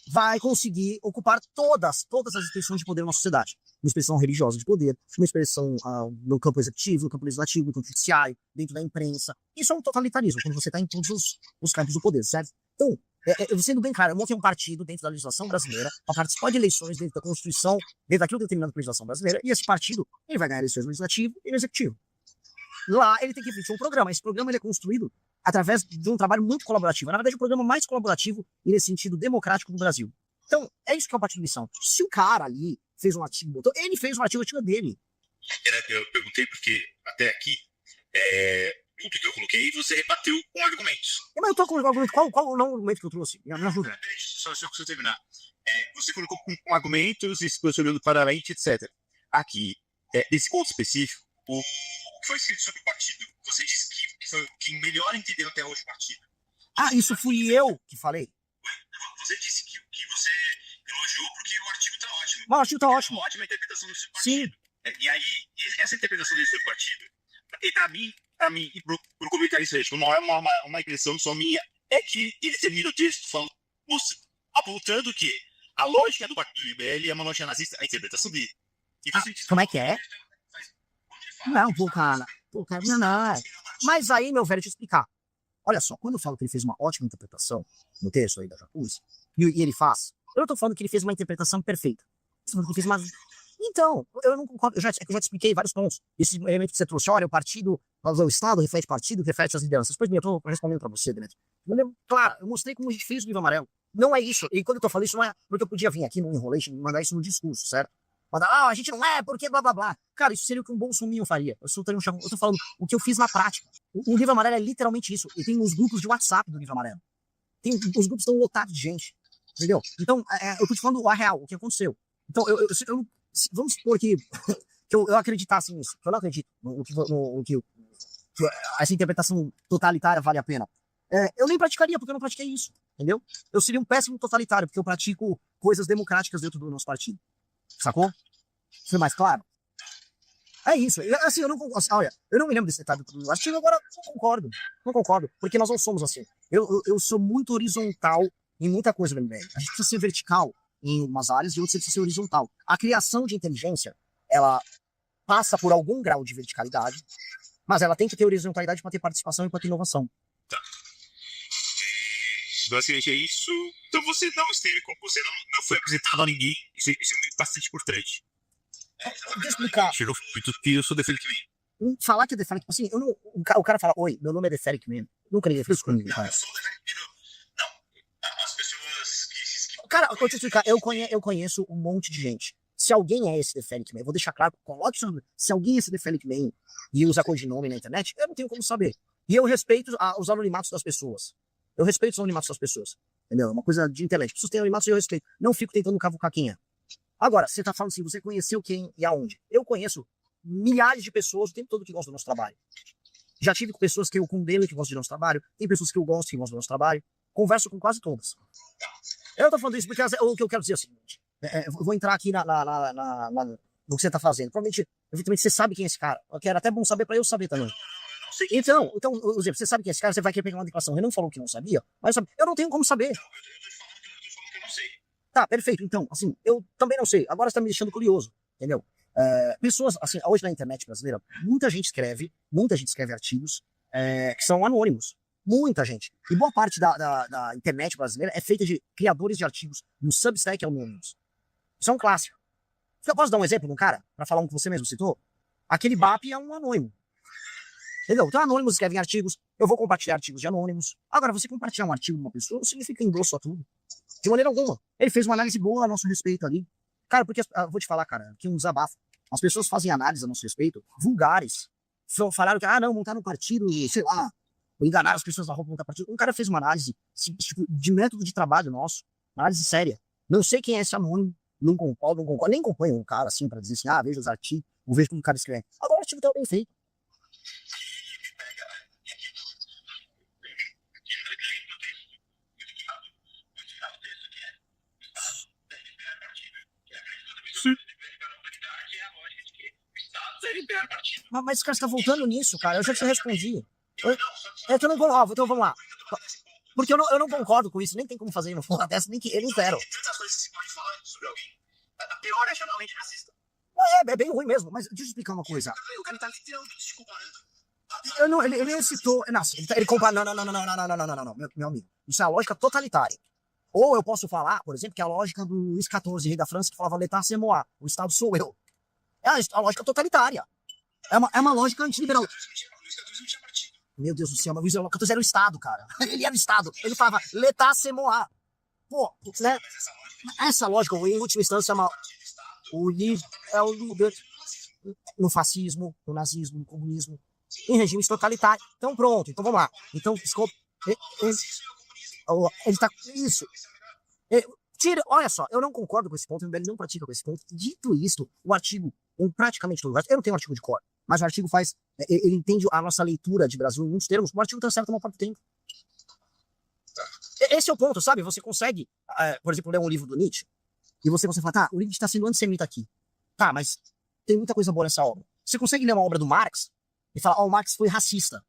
Speaker 1: vai conseguir ocupar todas as expressões de poder na sociedade. Uma expressão religiosa de poder, uma expressão no campo executivo, no campo legislativo, no campo judiciário, dentro da imprensa. Isso é um totalitarismo, quando você está em todos os campos do poder, certo? Então, sendo bem claro, eu montei um partido dentro da legislação brasileira para participar de eleições dentro da Constituição, dentro daquilo determinado pela legislação brasileira, e esse partido ele vai ganhar eleições no legislativo e no executivo. Lá ele tem que refletir um programa. Esse programa ele é construído através de um trabalho muito colaborativo. Na verdade, o programa mais colaborativo e nesse sentido democrático do Brasil. Então, é isso que é o partido de missão. Se o cara ali fez um artigo, ele fez um artigo dele.
Speaker 3: Eu perguntei porque até aqui, tudo que eu coloquei, você rebateu com argumentos.
Speaker 1: Mas eu tô com argumento. Qual não o argumento que eu trouxe? Me ajuda.
Speaker 3: Só se eu terminar. Você colocou com argumentos e se posicionando paralelamente, etc. Aqui, nesse ponto específico, o que foi escrito sobre o partido, você disse que foi quem melhor entendeu até hoje o partido.
Speaker 1: Isso fui eu que falei?
Speaker 3: Você disse que você elogiou porque o artigo tá ótimo.
Speaker 1: Mas o artigo tá ótimo.
Speaker 3: Uma ótima interpretação do seu partido. Sim. E aí, essa interpretação do seu partido, e a mim e pro comentarista, não é uma impressão só minha, é que ele termina o texto falando, apontando que a lógica do partido do MBL é uma lógica nazista, a interpretação dele.
Speaker 1: Como é que é? Não, cara, não. Mas aí, meu velho, deixa eu explicar. Olha só, quando eu falo que ele fez uma ótima interpretação no texto aí da Jacuzzi, e ele faz, eu não tô falando que ele fez uma interpretação perfeita. Eu tô falando que ele fez uma... Então, eu não concordo, eu já te expliquei vários pontos. Esse elemento que você trouxe, olha, o Estado reflete partido, reflete as lideranças. Pois bem, eu tô respondendo pra você, Demetrio. Claro, eu mostrei como a gente fez o livro amarelo. Não é isso. E quando eu tô falando isso, não é porque eu podia vir aqui no Enrolation e mandar isso no discurso, certo? Mandar, a gente não é, porque blá blá blá. Cara, isso seria o que um bolsominho faria. Eu tô falando o que eu fiz na prática. O livro amarelo é literalmente isso. E tem uns grupos de WhatsApp do livro amarelo. Os grupos estão lotados de gente. Entendeu? Então, eu tô te falando a real, o que aconteceu. Então, Vamos supor que, que eu acreditasse nisso. Que eu não acredito que essa interpretação totalitária vale a pena. Eu nem praticaria, porque eu não pratiquei isso. Entendeu? Eu seria um péssimo totalitário, porque eu pratico coisas democráticas dentro do nosso partido. Sacou? Foi mais claro? É isso. Assim, eu não concordo. Olha, eu não me lembro desse detalhe do artigo, agora não concordo. Não concordo. Porque nós não somos assim. Eu sou muito horizontal em muita coisa no MBL. A gente precisa ser vertical em umas áreas e outras precisa ser horizontal. A criação de inteligência, ela passa por algum grau de verticalidade, mas ela tem que ter horizontalidade para ter participação e para ter inovação.
Speaker 3: Tá. Basicamente é isso. Então você não esteve como você não foi apresentado a ninguém. Isso é bastante importante.
Speaker 1: Deixa eu explicar.
Speaker 3: Tirou muito que eu sou Deferic Man.
Speaker 1: Falar que é Deferic, assim, eu não, o cara fala, oi, meu nome é Deferic Man. Nunca ninguém fez isso comigo, cara.
Speaker 3: Eu sou o Deferic Man. Não, as pessoas que...
Speaker 1: Cara, eu vou te explicar, eu conheço um monte de gente. Se alguém é esse Deferic Man, eu vou deixar claro, coloque isso. Se alguém é esse Deferic Man e usa codinome na internet, eu não tenho como saber. E eu respeito os anonimatos das pessoas. Eu respeito os anonimatos das pessoas. Entendeu? É uma coisa de internet. As pessoas têm anonimatos e eu respeito. Não fico tentando cavucar quem é. Agora, você tá falando assim, você conheceu quem e aonde? Eu conheço milhares de pessoas o tempo todo que gostam do nosso trabalho. Já tive com pessoas que eu condeno e que gostam do nosso trabalho. Tem pessoas que eu gosto que gostam do nosso trabalho. Converso com quase todas. Eu tô falando isso porque o que eu quero dizer é o seguinte. Eu vou entrar aqui no que você tá fazendo. Provavelmente, evidentemente, você sabe quem é esse cara. Eu quero até bom saber pra eu saber também. Então, por exemplo, você sabe quem é esse cara, você vai querer pegar uma declaração. Ele não falou que não sabia, mas eu não tenho como saber. Tá, perfeito. Então, assim, eu também não sei. Agora você tá me deixando curioso, entendeu? Pessoas, assim, hoje na internet brasileira, muita gente escreve artigos que são anônimos. Muita gente. E boa parte da internet brasileira é feita de criadores de artigos no Substack anônimos. Isso é um clássico. Eu posso dar um exemplo de um cara, pra falar um que você mesmo citou? Aquele BAP é um anônimo. Entendeu? Então, anônimos escrevem artigos, eu vou compartilhar artigos de anônimos. Agora, você compartilhar um artigo de uma pessoa não significa endosso a tudo. De maneira alguma. Ele fez uma análise boa a nosso respeito ali. Cara, porque, vou te falar, cara, que um desabafo. As pessoas fazem análise a nosso respeito, vulgares. Falaram que, não, montar um partido e, sei lá, enganaram as pessoas na roupa montar partido. Um cara fez uma análise tipo, de método de trabalho nosso, análise séria. Não sei quem é esse anônimo, não concordo, nem acompanho um cara assim pra dizer assim, veja os artigos, ou vejo como o cara escreve. Agora o artigo tá bem feito. Mas, cara, você tá voltando nisso, cara. Eu já te respondi. Então vamos lá. Porque eu não concordo com isso. Nem tem como fazer uma porra dessa, nem zero.
Speaker 3: A pior é geralmente racista.
Speaker 1: É bem ruim mesmo. Mas deixa eu explicar uma coisa.
Speaker 3: O cara tá literalmente desculpando.
Speaker 1: Ele citou... Nossa, ele compara... Não, meu amigo. Isso é a lógica totalitária. Ou eu posso falar, por exemplo, que é a lógica do Luís XIV, rei da França, que falava l'état c'est moi. O Estado sou eu. É a lógica totalitária. É uma lógica antiliberal. Meu Deus do céu, mas o Luís XIV era o Estado, cara. Ele era o Estado. Ele falava l'état c'est moi. Pô, né? Essa lógica, em última instância, o livro é o líder no fascismo, no nazismo, no comunismo, em regimes totalitários. Então pronto, então vamos lá. Então, desculpa. Ele tá... Isso. Olha só, eu não concordo com esse ponto, o MBL não pratica com esse ponto. Dito isto, o artigo, praticamente todo, eu não tenho um artigo de cor, mas o artigo faz, ele entende a nossa leitura de Brasil em muitos termos, o artigo tá certo a maior parte do tempo. Esse é o ponto, sabe? Você consegue, por exemplo, ler um livro do Nietzsche, e você fala, tá, o Nietzsche está sendo antissemita aqui. Tá, mas tem muita coisa boa nessa obra. Você consegue ler uma obra do Marx e falar, o Marx foi racista.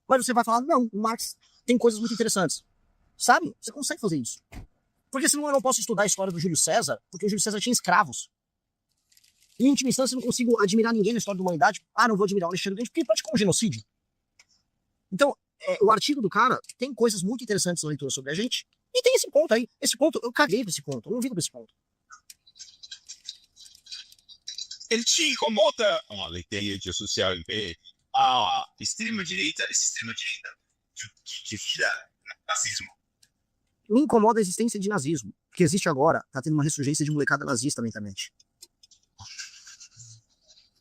Speaker 1: Mas você vai falar, não, o Marx tem coisas muito interessantes. Sabe? Você consegue fazer isso. Porque senão eu não posso estudar a história do Júlio César, porque o Júlio César tinha escravos. E, em última instância, eu não consigo admirar ninguém na história da humanidade. Não vou admirar o Alexandre Grande, porque ele praticou um genocídio. Então, o artigo do cara tem coisas muito interessantes na leitura sobre a gente, e tem esse ponto aí. Esse ponto, eu caguei pra esse ponto, eu não vivo pra esse ponto.
Speaker 3: Ele te incomoda a ideia de social extrema-direita que vira nazismo.
Speaker 1: Me incomoda a existência de nazismo, que existe agora, tá tendo uma ressurgência de molecada nazista na internet.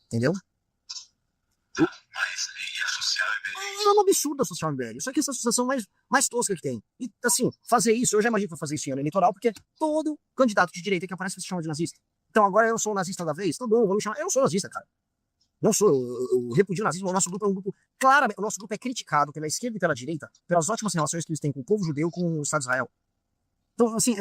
Speaker 1: Entendeu?
Speaker 3: Mas e a social MBL?
Speaker 1: É um absurdo a social MBL. Isso aqui é essa associação mais tosca que tem. E, assim, fazer isso, eu já imagino que vou fazer isso em ano eleitoral, porque todo candidato de direita que aparece vai se chamar de nazista. Então agora eu sou o nazista da vez? Tá bom, vou me chamar. Eu não sou nazista, cara. Não sou, eu repudio o nazismo. O nosso grupo é um grupo, claramente, o nosso grupo é criticado pela esquerda e pela direita pelas ótimas relações que eles têm com o povo judeu e com o Estado de Israel. Então, assim,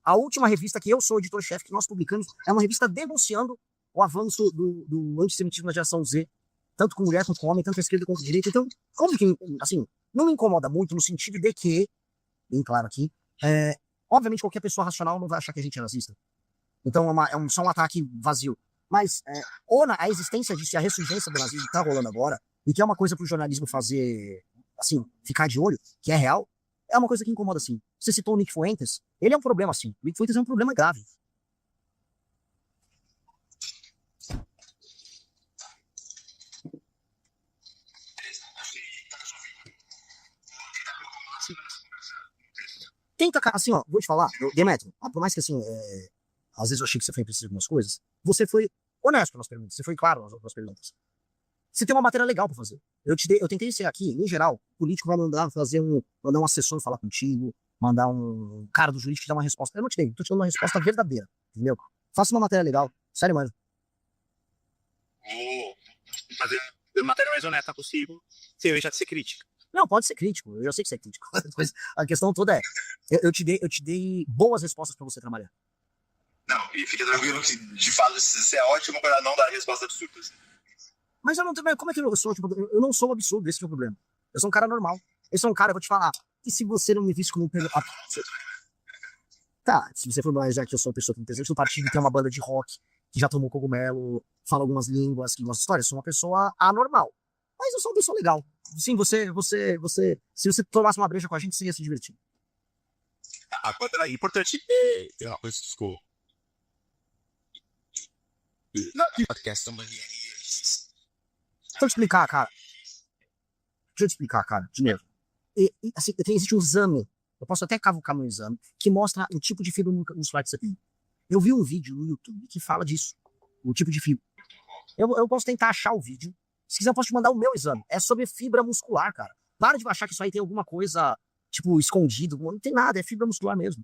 Speaker 1: a última revista que eu sou editor-chefe, que nós publicamos, é uma revista denunciando o avanço do antissemitismo na geração Z, tanto com mulher quanto com homem, tanto com a esquerda quanto com a direita. Então, como que, assim, não me incomoda muito no sentido de que, bem claro aqui, obviamente qualquer pessoa racional não vai achar que a gente é nazista. Então só um ataque vazio. Mas a existência disso e a ressurgência do nazismo que tá rolando agora, e que é uma coisa pro jornalismo fazer, assim, ficar de olho, que é real, é uma coisa que incomoda, assim. Você citou o Nick Fuentes, ele é um problema, assim. O Nick Fuentes é um problema grave. Tenta, assim, ó, vou te falar, Demetrio, por mais que, assim, às vezes eu achei que você foi impreciso em algumas coisas, você foi honesto nas perguntas, você foi claro nas perguntas. Você tem uma matéria legal pra fazer. Eu tentei ser aqui, em geral, o político vai mandar um assessor falar contigo, mandar um cara do jurídico te dar uma resposta. Eu não te dei, tô te dando uma resposta verdadeira, entendeu? Faça uma matéria legal, sério, mano.
Speaker 3: Vou fazer a matéria mais honesta possível, sem deixar de ser crítica.
Speaker 1: Não, pode ser crítico, eu já sei que você é crítico. Mas a questão toda é, eu te dei boas respostas pra você trabalhar.
Speaker 3: Não, e fique tranquilo que, de fato, você é ótimo para não dar resposta absurda.
Speaker 1: Mas eu não tenho. Como é que eu sou? Tipo, eu não sou absurdo, esse é o problema. Eu sou um cara normal. Eu sou um cara, eu vou te falar. E se você não me visse como um. Tá, se você for mais, já que eu sou uma pessoa que me presente no partido e tem uma banda de rock, que já tomou cogumelo, fala algumas línguas, que gosta de história, eu sou uma pessoa anormal. Mas eu sou uma pessoa legal. Sim, se você tomasse uma breja com a gente, você ia se divertir.
Speaker 3: Agora é importante ter uma coisa que ficou. Não, podcast também.
Speaker 1: Deixa eu te explicar, cara. De novo. Assim, existe um exame, eu posso até cavucar meu exame, que mostra o tipo de fibra muscular que você tem. Eu vi um vídeo no YouTube que fala disso, o tipo de fibra. Eu posso tentar achar o vídeo. Se quiser, eu posso te mandar o meu exame. É sobre fibra muscular, cara. Para de achar que isso aí tem alguma coisa, tipo, escondido. Não tem nada, é fibra muscular mesmo.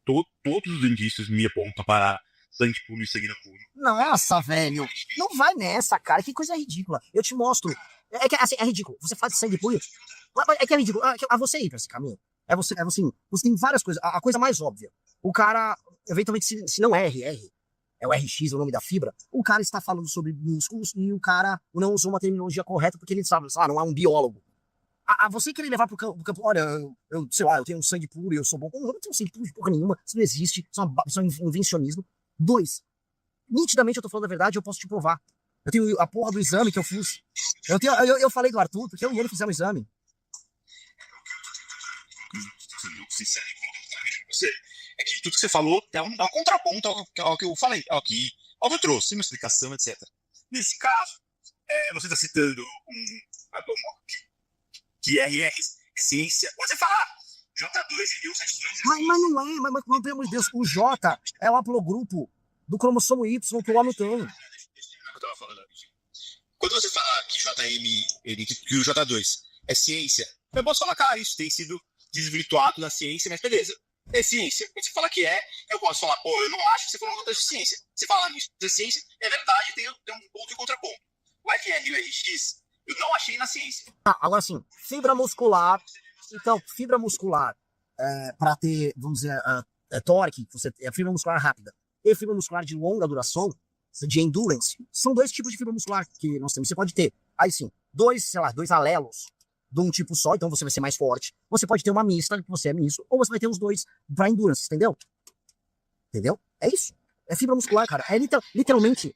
Speaker 3: Todos os indícios me apontam para sangue puro e sangue puro.
Speaker 1: Nossa, velho. Não vai nessa, cara. Que coisa ridícula. Eu te mostro. Assim, é ridículo. Você faz sangue puro. É que é ridículo. Você ir pra esse caminho. Você tem várias coisas. A coisa mais óbvia. O cara, eventualmente, se não é RR, é o RX, é o nome da fibra, o cara está falando sobre músculos e o cara não usou uma terminologia correta porque ele sabe, não é um biólogo. Você querer levar pro campo, olha, sei lá, eu tenho um sangue puro e eu sou bom. Eu não tenho sangue puro de porra nenhuma, isso não existe, isso é um invencionismo. 2, nitidamente eu tô falando a verdade, eu posso te provar. Eu tenho a porra do exame que eu fiz. Eu falei do Arthur, porque eu e ele fizemos o exame.
Speaker 3: Sincero com você. É que tudo que você falou é um contraponto ao que eu falei, ao que eu trouxe, uma explicação, etc. Nesse caso, você está citando que RR é ciência. Você fala J2 e 172.
Speaker 1: Mas não é, mas pelo amor de Deus, o J é o haplogrupo do cromossomo Y que o homem tem.
Speaker 3: Quando você fala que que o J2 é ciência, eu posso falar, cara, isso tem sido desvirtuado na ciência, mas beleza. É ciência. Quando você fala que eu posso falar, pô, eu não acho que você falou de ciência. Você fala nisso de ciência, é verdade, tem um ponto e contraponto. O FL e o RX, eu não achei na ciência.
Speaker 1: Agora sim, fibra muscular. Então, fibra muscular, para ter, vamos dizer, toric, fibra muscular rápida, e fibra muscular de longa duração, de endurance, são 2 tipos de fibra muscular que nós temos. Você pode ter, aí sim, 2 alelos de um tipo só, então você vai ser mais forte. Você pode ter uma mista, que você é misto, ou você vai ter os 2 para endurance, entendeu? Entendeu? É isso. É fibra muscular, cara. É literalmente.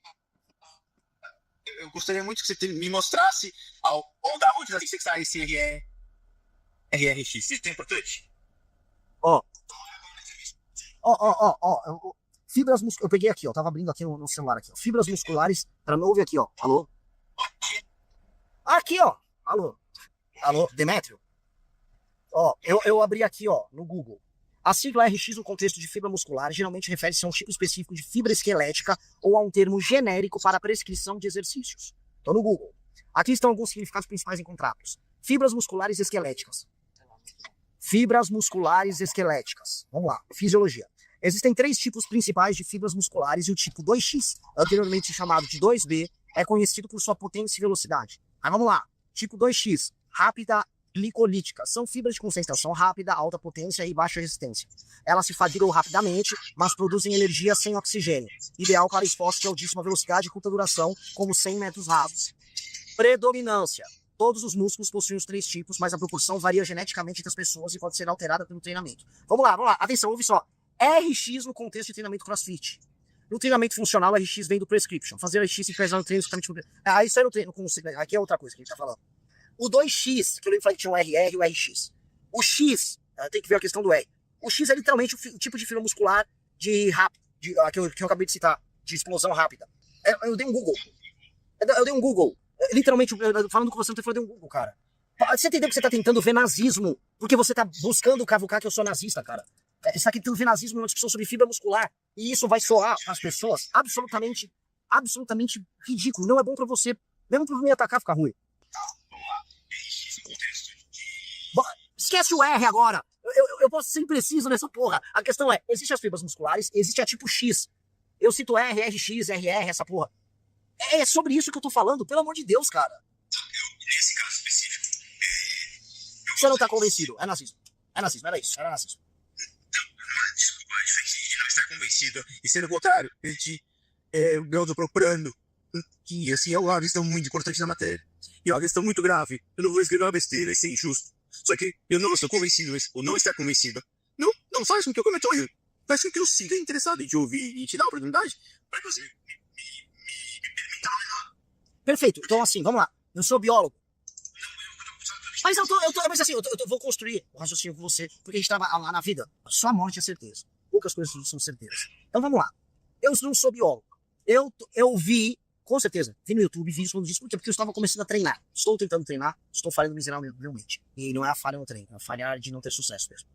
Speaker 3: Eu gostaria muito que você me mostrasse ou da onde você está esse RRX. Isso é importante.
Speaker 1: Fibras musculares. Eu peguei aqui, ó. Tava abrindo aqui no celular aqui, ó. Fibras musculares. Para não ouvir aqui, ó. Alô? Aqui, ó. Alô, Demetrio? Ó, eu abri aqui, ó, no Google. A sigla RX no contexto de fibra muscular geralmente refere-se a um tipo específico de fibra esquelética ou a um termo genérico para a prescrição de exercícios. Então, no Google. Aqui estão alguns significados principais encontrados. Fibras musculares esqueléticas. Fibras musculares esqueléticas. Vamos lá, fisiologia. Existem 3 tipos principais de fibras musculares e o tipo 2X, anteriormente chamado de 2B, é conhecido por sua potência e velocidade. Aí vamos lá, tipo 2X, rápida glicolítica. São fibras de concentração rápida, alta potência e baixa resistência. Elas se fadigam rapidamente, mas produzem energia sem oxigênio, ideal para esforços de altíssima velocidade e curta duração, como 100 metros rasos. Predominância. Todos os músculos possuem os 3 tipos, mas a proporção varia geneticamente entre as pessoas e pode ser alterada pelo treinamento. Vamos lá. Atenção, ouve só. RX no contexto de treinamento CrossFit. No treinamento funcional, RX vem do prescription. Fazer RX e pesar no treino justamente por... isso é no treino. Aqui é outra coisa que a gente tá falando. O 2X, que eu falei que tinha um RR e o RX. O X, tem que ver a questão do R. O X é literalmente o tipo de fibra muscular de rápido, que eu acabei de citar, de explosão rápida. Eu dei um Google. Literalmente, falando com você no telefone, eu dei um Google, cara. Você entendeu que você tá tentando ver nazismo? Porque você tá buscando cavucar que eu sou nazista, cara. Você tá tentando ver nazismo numa discussão sobre fibra muscular. E isso vai soar às pessoas absolutamente ridículo. Não é bom pra você. Mesmo pra me atacar, ficar ruim. Esquece o R agora. Eu posso ser impreciso nessa porra. A questão é, existem as fibras musculares, existe a tipo X. Eu cito R, RX, RR, essa porra. É sobre isso que eu tô falando, pelo amor de Deus, cara.
Speaker 3: Nesse caso específico,
Speaker 1: Você não tá convencido. É nazismo, era isso, era nazismo.
Speaker 3: desculpa, a diferença de não estar convencido e sendo contrário, eu tô procurando que, assim, é uma questão muito importante da matéria. E é uma questão muito grave. Eu não vou escrever uma besteira e ser injusto. Só que eu não estou convencido, ou não estar convencido, não faz com que eu cometa um erro. Faz com que eu siga interessado em te ouvir e te dar a oportunidade para que você me permita errar.
Speaker 1: Perfeito, então assim, vamos lá. Eu sou biólogo. Mas mas assim, eu vou construir o raciocínio com você, porque a gente tava lá na vida. Só a morte é certeza. Poucas coisas são certezas. Então vamos lá. Eu não sou biólogo. Eu vi, com certeza, vi no YouTube vídeos falando disso. Por quê? Porque eu estava começando a treinar. Estou tentando treinar, estou falhando miseravelmente. E não é a falha no treino, é a falha de não ter sucesso mesmo.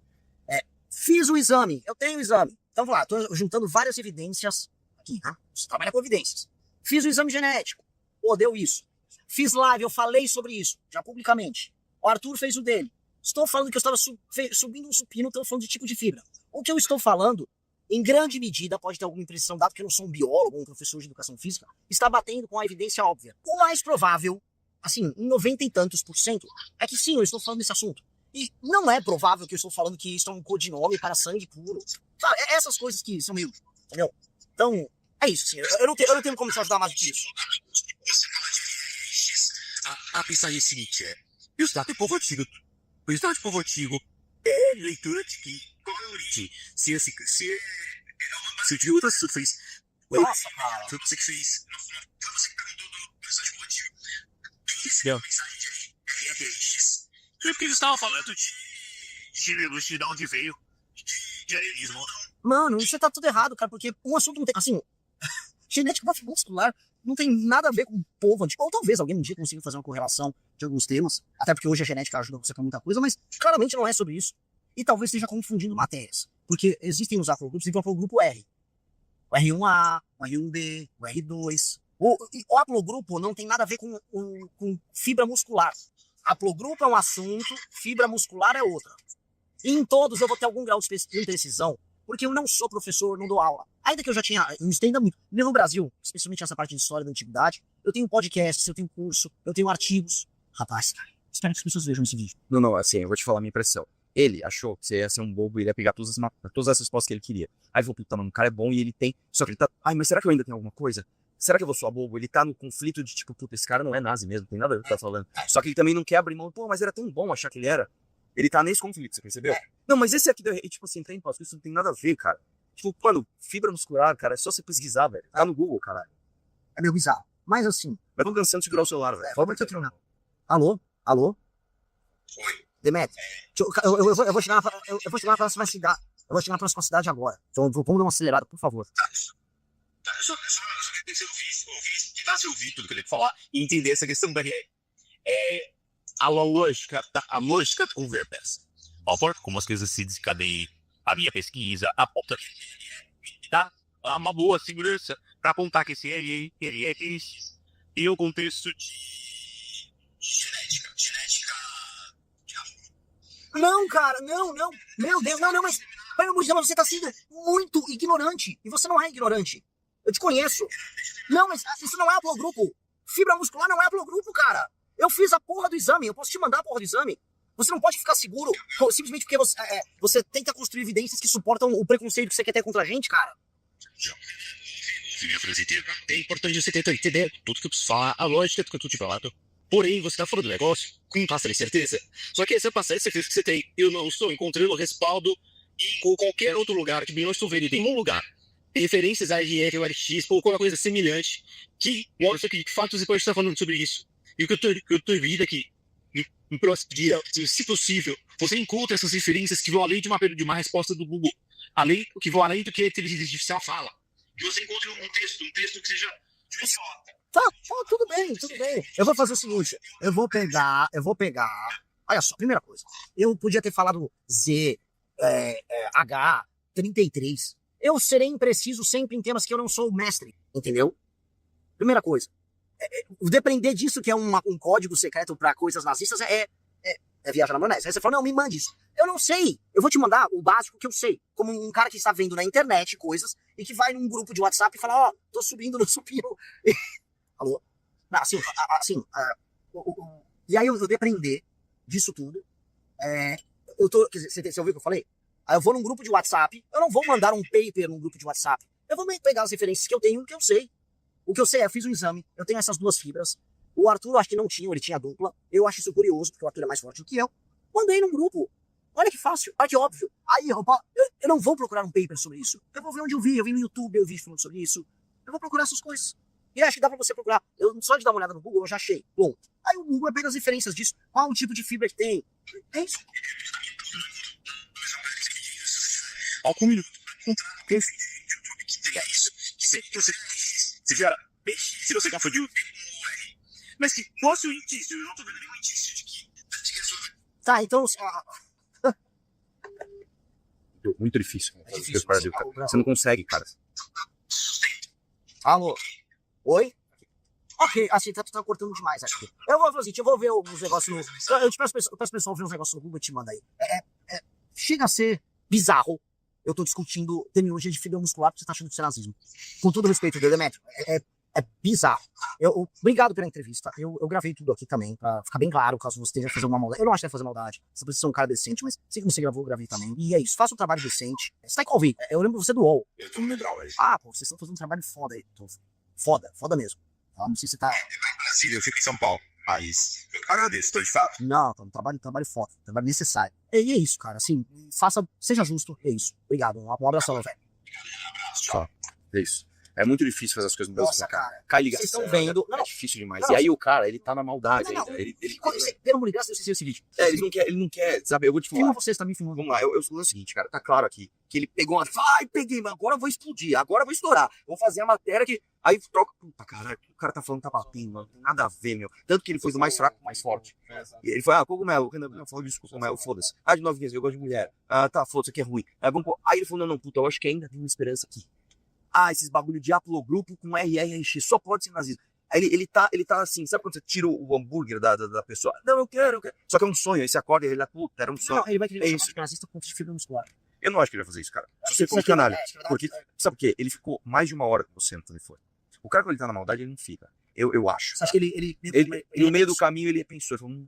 Speaker 1: Fiz o exame, eu tenho o exame. Então vamos lá, estou juntando várias evidências aqui, tá? Você trabalha com evidências. Fiz o exame genético. Pô, deu isso. Fiz live, eu falei sobre isso, já publicamente. O Arthur fez o dele. Estou falando que eu estava subindo um supino, estou falando de tipo de fibra. O que eu estou falando, em grande medida, pode ter alguma impressão, dado que eu não sou um biólogo, um professor de educação física, está batendo com a evidência óbvia. O mais provável, assim, em 90 e tantos %, é que sim, eu estou falando desse assunto. E não é provável que eu estou falando que isso é um codinome para sangue puro. Sabe, essas coisas que são meio, entendeu? Então, é isso, sim. Eu não tenho como te ajudar mais do que isso.
Speaker 3: Você fala de RX, a mensagem seguinte o estado povo antigo é leitura de que qual é a origem? Se é de outras que você fez.
Speaker 1: Nossa, cara.
Speaker 3: Foi você que fez. Foi você que perguntou do mensagem povo antigo. Isso é a mensagem de RX. Porque eles estavam falando de onde veio, de arianismo.
Speaker 1: Mano, você tá tudo errado, cara, porque um assunto não tem, assim, genética muscular não tem nada a ver com o povo antigo. Ou talvez alguém um dia consiga fazer uma correlação de alguns termos, até porque hoje a genética ajuda você com muita coisa, mas claramente não é sobre isso. E talvez esteja confundindo matérias, porque existem os haplogrupos e o haplogrupo R. O R1A, o R1B, o R2. O haplogrupo não tem nada a ver com fibra muscular. Haplogrupo é um assunto, fibra muscular é outra. E em todos eu vou ter algum grau de imprecisão, porque eu não sou professor, não dou aula. Ainda que eu já tinha, eu entenda muito. No Brasil, especialmente essa parte de história da antiguidade, eu tenho podcasts, eu tenho curso, eu tenho artigos. Rapaz, espero que as pessoas vejam esse vídeo.
Speaker 5: Não, assim, eu vou te falar a minha impressão. Ele achou que você ia ser um bobo e ele ia pegar todas as respostas que ele queria. Aí falou, puta, mano, o cara é bom e ele tem... Só que ele tá... Ai, mas será que eu ainda tenho alguma coisa? Será que eu vou só bobo? Ele tá no conflito de tipo, puta, esse cara não é nazi mesmo, tem nada a ver com o que tá falando. Só que ele também não quer abrir mão. Pô, mas era tão bom achar que ele era. Ele tá nesse conflito, você percebeu? Não, mas esse aqui, tipo assim, tem passo, isso não tem nada a ver, cara. Tipo, mano, fibra muscular, cara, é só você pesquisar, velho. Tá no Google, caralho.
Speaker 1: É meio bizarro. Mas assim...
Speaker 5: Mas tô cansando de segurar o celular, velho.
Speaker 1: Fala pra você treinar. Alô? Demetrio, eu vou chegar na próxima cidade. Eu vou chegar na próxima cidade agora. Então vamos dar uma acelerada, por favor.
Speaker 3: Só que você tentar ouvir tudo que ele falar e entender essa questão da a lógica da conversa. A forma como as coisas se desencadeiam, a minha pesquisa aponta dá uma boa segurança para apontar que esse ele é esse e o contexto de genética.
Speaker 1: Não, cara, não. Meu Deus, não, mas... Pelo amor de Deus, você tá sendo muito ignorante. E você não é ignorante. Eu te conheço. Não, mas isso não é haplogrupo. Fibra muscular não é haplogrupo, cara. Eu fiz a porra do exame, eu posso te mandar a porra do exame. Você não pode ficar seguro simplesmente porque você tenta construir evidências que suportam o preconceito que você quer ter contra a gente, cara.
Speaker 3: Minha frase inteira. É importante você tentar entender tudo que eu preciso falar, a lógica do que eu tô te falando. Porém, você tá fora do negócio com pasta de certeza. Só que essa pasta de certeza que você tem, eu não estou encontrando respaldo em qualquer outro lugar, que eu não estou vendo em nenhum lugar. Referências a RF ou RX, ou qualquer coisa semelhante, que mostra que de fato você pode estar falando sobre isso. E o que eu tô vendo aqui, no próximo dia, se possível, você encontra essas referências que vão além de uma resposta do Google, que vão além do que a inteligência artificial fala. E você encontra um texto que seja de idiota.
Speaker 1: Tá, tudo bem. Eu vou fazer o seguinte, eu vou pegar... Olha só, primeira coisa, eu podia ter falado Z, H, 33. Eu serei impreciso sempre em temas que eu não sou mestre, entendeu? Primeira coisa. Depender disso, que é um código secreto pra coisas nazistas, é viajar na maionese. Aí você fala, não, me mande isso. Eu não sei. Eu vou te mandar o básico que eu sei. Como um cara que está vendo na internet coisas e que vai num grupo de WhatsApp e fala, tô subindo no supino. Alô? Não, e aí eu vou depender disso tudo. Quer dizer, você ouviu o que eu falei? Aí eu vou num grupo de WhatsApp, eu não vou mandar um paper num grupo de WhatsApp. Eu vou pegar as referências que eu tenho, que eu sei. O que eu sei é, eu fiz um exame, eu tenho essas duas fibras. O Arthur, eu acho que não tinha, ele tinha dupla. Eu acho isso curioso, porque o Arthur é mais forte do que eu. Mandei num grupo. Olha que fácil, olha que óbvio. Aí, eu não vou procurar um paper sobre isso. Eu vou ver onde eu vi no YouTube, eu vi falando sobre isso. Eu vou procurar essas coisas. E acho que dá pra você procurar. Só de dar uma olhada no Google, eu já achei. Bom, aí o Google pega as referências disso. Qual o tipo de fibra que tem. É isso.
Speaker 3: Alcumínio. Se você confundiu. Mas que fosse o indício, eu não tô vendo nenhum indício de que.
Speaker 1: Tá, então.
Speaker 5: Muito difícil.
Speaker 1: É difícil,
Speaker 5: Você não consegue, cara.
Speaker 1: Alô? Oi? Ok, assim, tá cortando demais, acho que. Eu vou fazer, eu vou ver uns negócios no. Eu te peço pessoal ver uns negócios no Google e te manda aí. Chega a ser bizarro. Eu tô discutindo terminologia de fibra muscular porque você tá achando que isso é nazismo. Com todo respeito, Demetrio, é bizarro. Obrigado pela entrevista. Eu gravei tudo aqui também, pra ficar bem claro, caso você esteja fazendo uma maldade. Eu não acho que vai fazer maldade. Você precisa ser um cara decente, mas sei que você gravou, eu gravei também. E é isso, faça um trabalho decente. Você tá em qual vídeo? Eu lembro você do UOL.
Speaker 3: Eu tô no Medral, velho.
Speaker 1: Pô, vocês estão fazendo um trabalho foda aí. Foda mesmo. Tá? Não sei se você tá...
Speaker 3: Em Brasília, eu fico em São Paulo. Mas eu agradeço, tô de fato.
Speaker 1: Não, tá um trabalho foda, trabalho necessário. E é isso, cara, assim, seja justo, é isso. Obrigado, um abraço, velho.
Speaker 5: Só. É isso. É muito difícil fazer as coisas no Brasil,
Speaker 1: Nossa, cara.
Speaker 5: Cai ligação.
Speaker 1: Vocês estão vendo...
Speaker 5: É difícil demais.
Speaker 1: Não,
Speaker 5: e aí o cara, ele tá na maldade
Speaker 1: Não,
Speaker 5: ainda.
Speaker 1: Pelo amor de Deus, eu sei o seguinte.
Speaker 5: Ele não quer, sabe? Eu vou te falar.
Speaker 1: Filma vocês também, filmando.
Speaker 5: Vamos lá, eu sou o seguinte, cara, tá claro aqui, que ele pegou uma... peguei, mas agora eu vou explodir, agora eu vou estourar. Eu vou fazer a matéria que... Aí troca... Puta, caralho, o cara tá falando tabatinho, mano, não tem nada a ver, meu. Tanto que ele foi do mais fraco pro mais forte. E ele foi, cogumelo, eu falo disso, cogumelo, foda-se. De novinhas, eu gosto de mulher. Tá, foda-se, aqui é ruim. Aí ele falou, não, puta, eu acho que ainda tem uma esperança aqui. Esses bagulho de haplogrupo com RRX, só pode ser nazismo. Aí ele tá assim, sabe quando você tira o hambúrguer da pessoa? Não, eu quero. Só que é um sonho, aí você acorda e ele puta, era um sonho.
Speaker 1: Não, ele vai querer
Speaker 5: é isso.
Speaker 1: nazista com fibra muscular.
Speaker 5: Eu não acho que ele vai fazer isso, cara. Se você for um canalha. Porque, sabe por quê? Ele ficou mais de 1 hora com você no telefone. O cara, quando ele tá na maldade, ele não fica. Eu acho.
Speaker 1: Você acha que ele
Speaker 5: no meio do caminho, ele pensou, ele falou,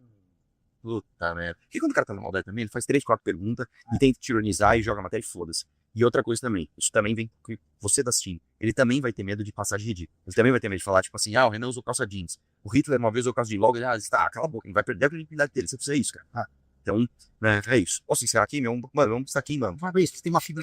Speaker 5: puta merda. Porque quando o cara tá na maldade também, ele faz 3, 4 perguntas e tenta te ironizar e joga a matéria e foda-se. E outra coisa também, isso também vem com você da Steam. Ele também vai ter medo de passar de ridículo. Ele também vai ter medo de falar, tipo assim, o Renan usou calça jeans. O Hitler uma vez usou calça jeans. Logo, ele cala a boca, ele vai perder a credibilidade dele. Você precisa isso, cara. Então, né, é isso. Posso encerrar aqui, meu? Mano, vamos estar aqui, mano.
Speaker 1: Fabrício, tem uma fibra.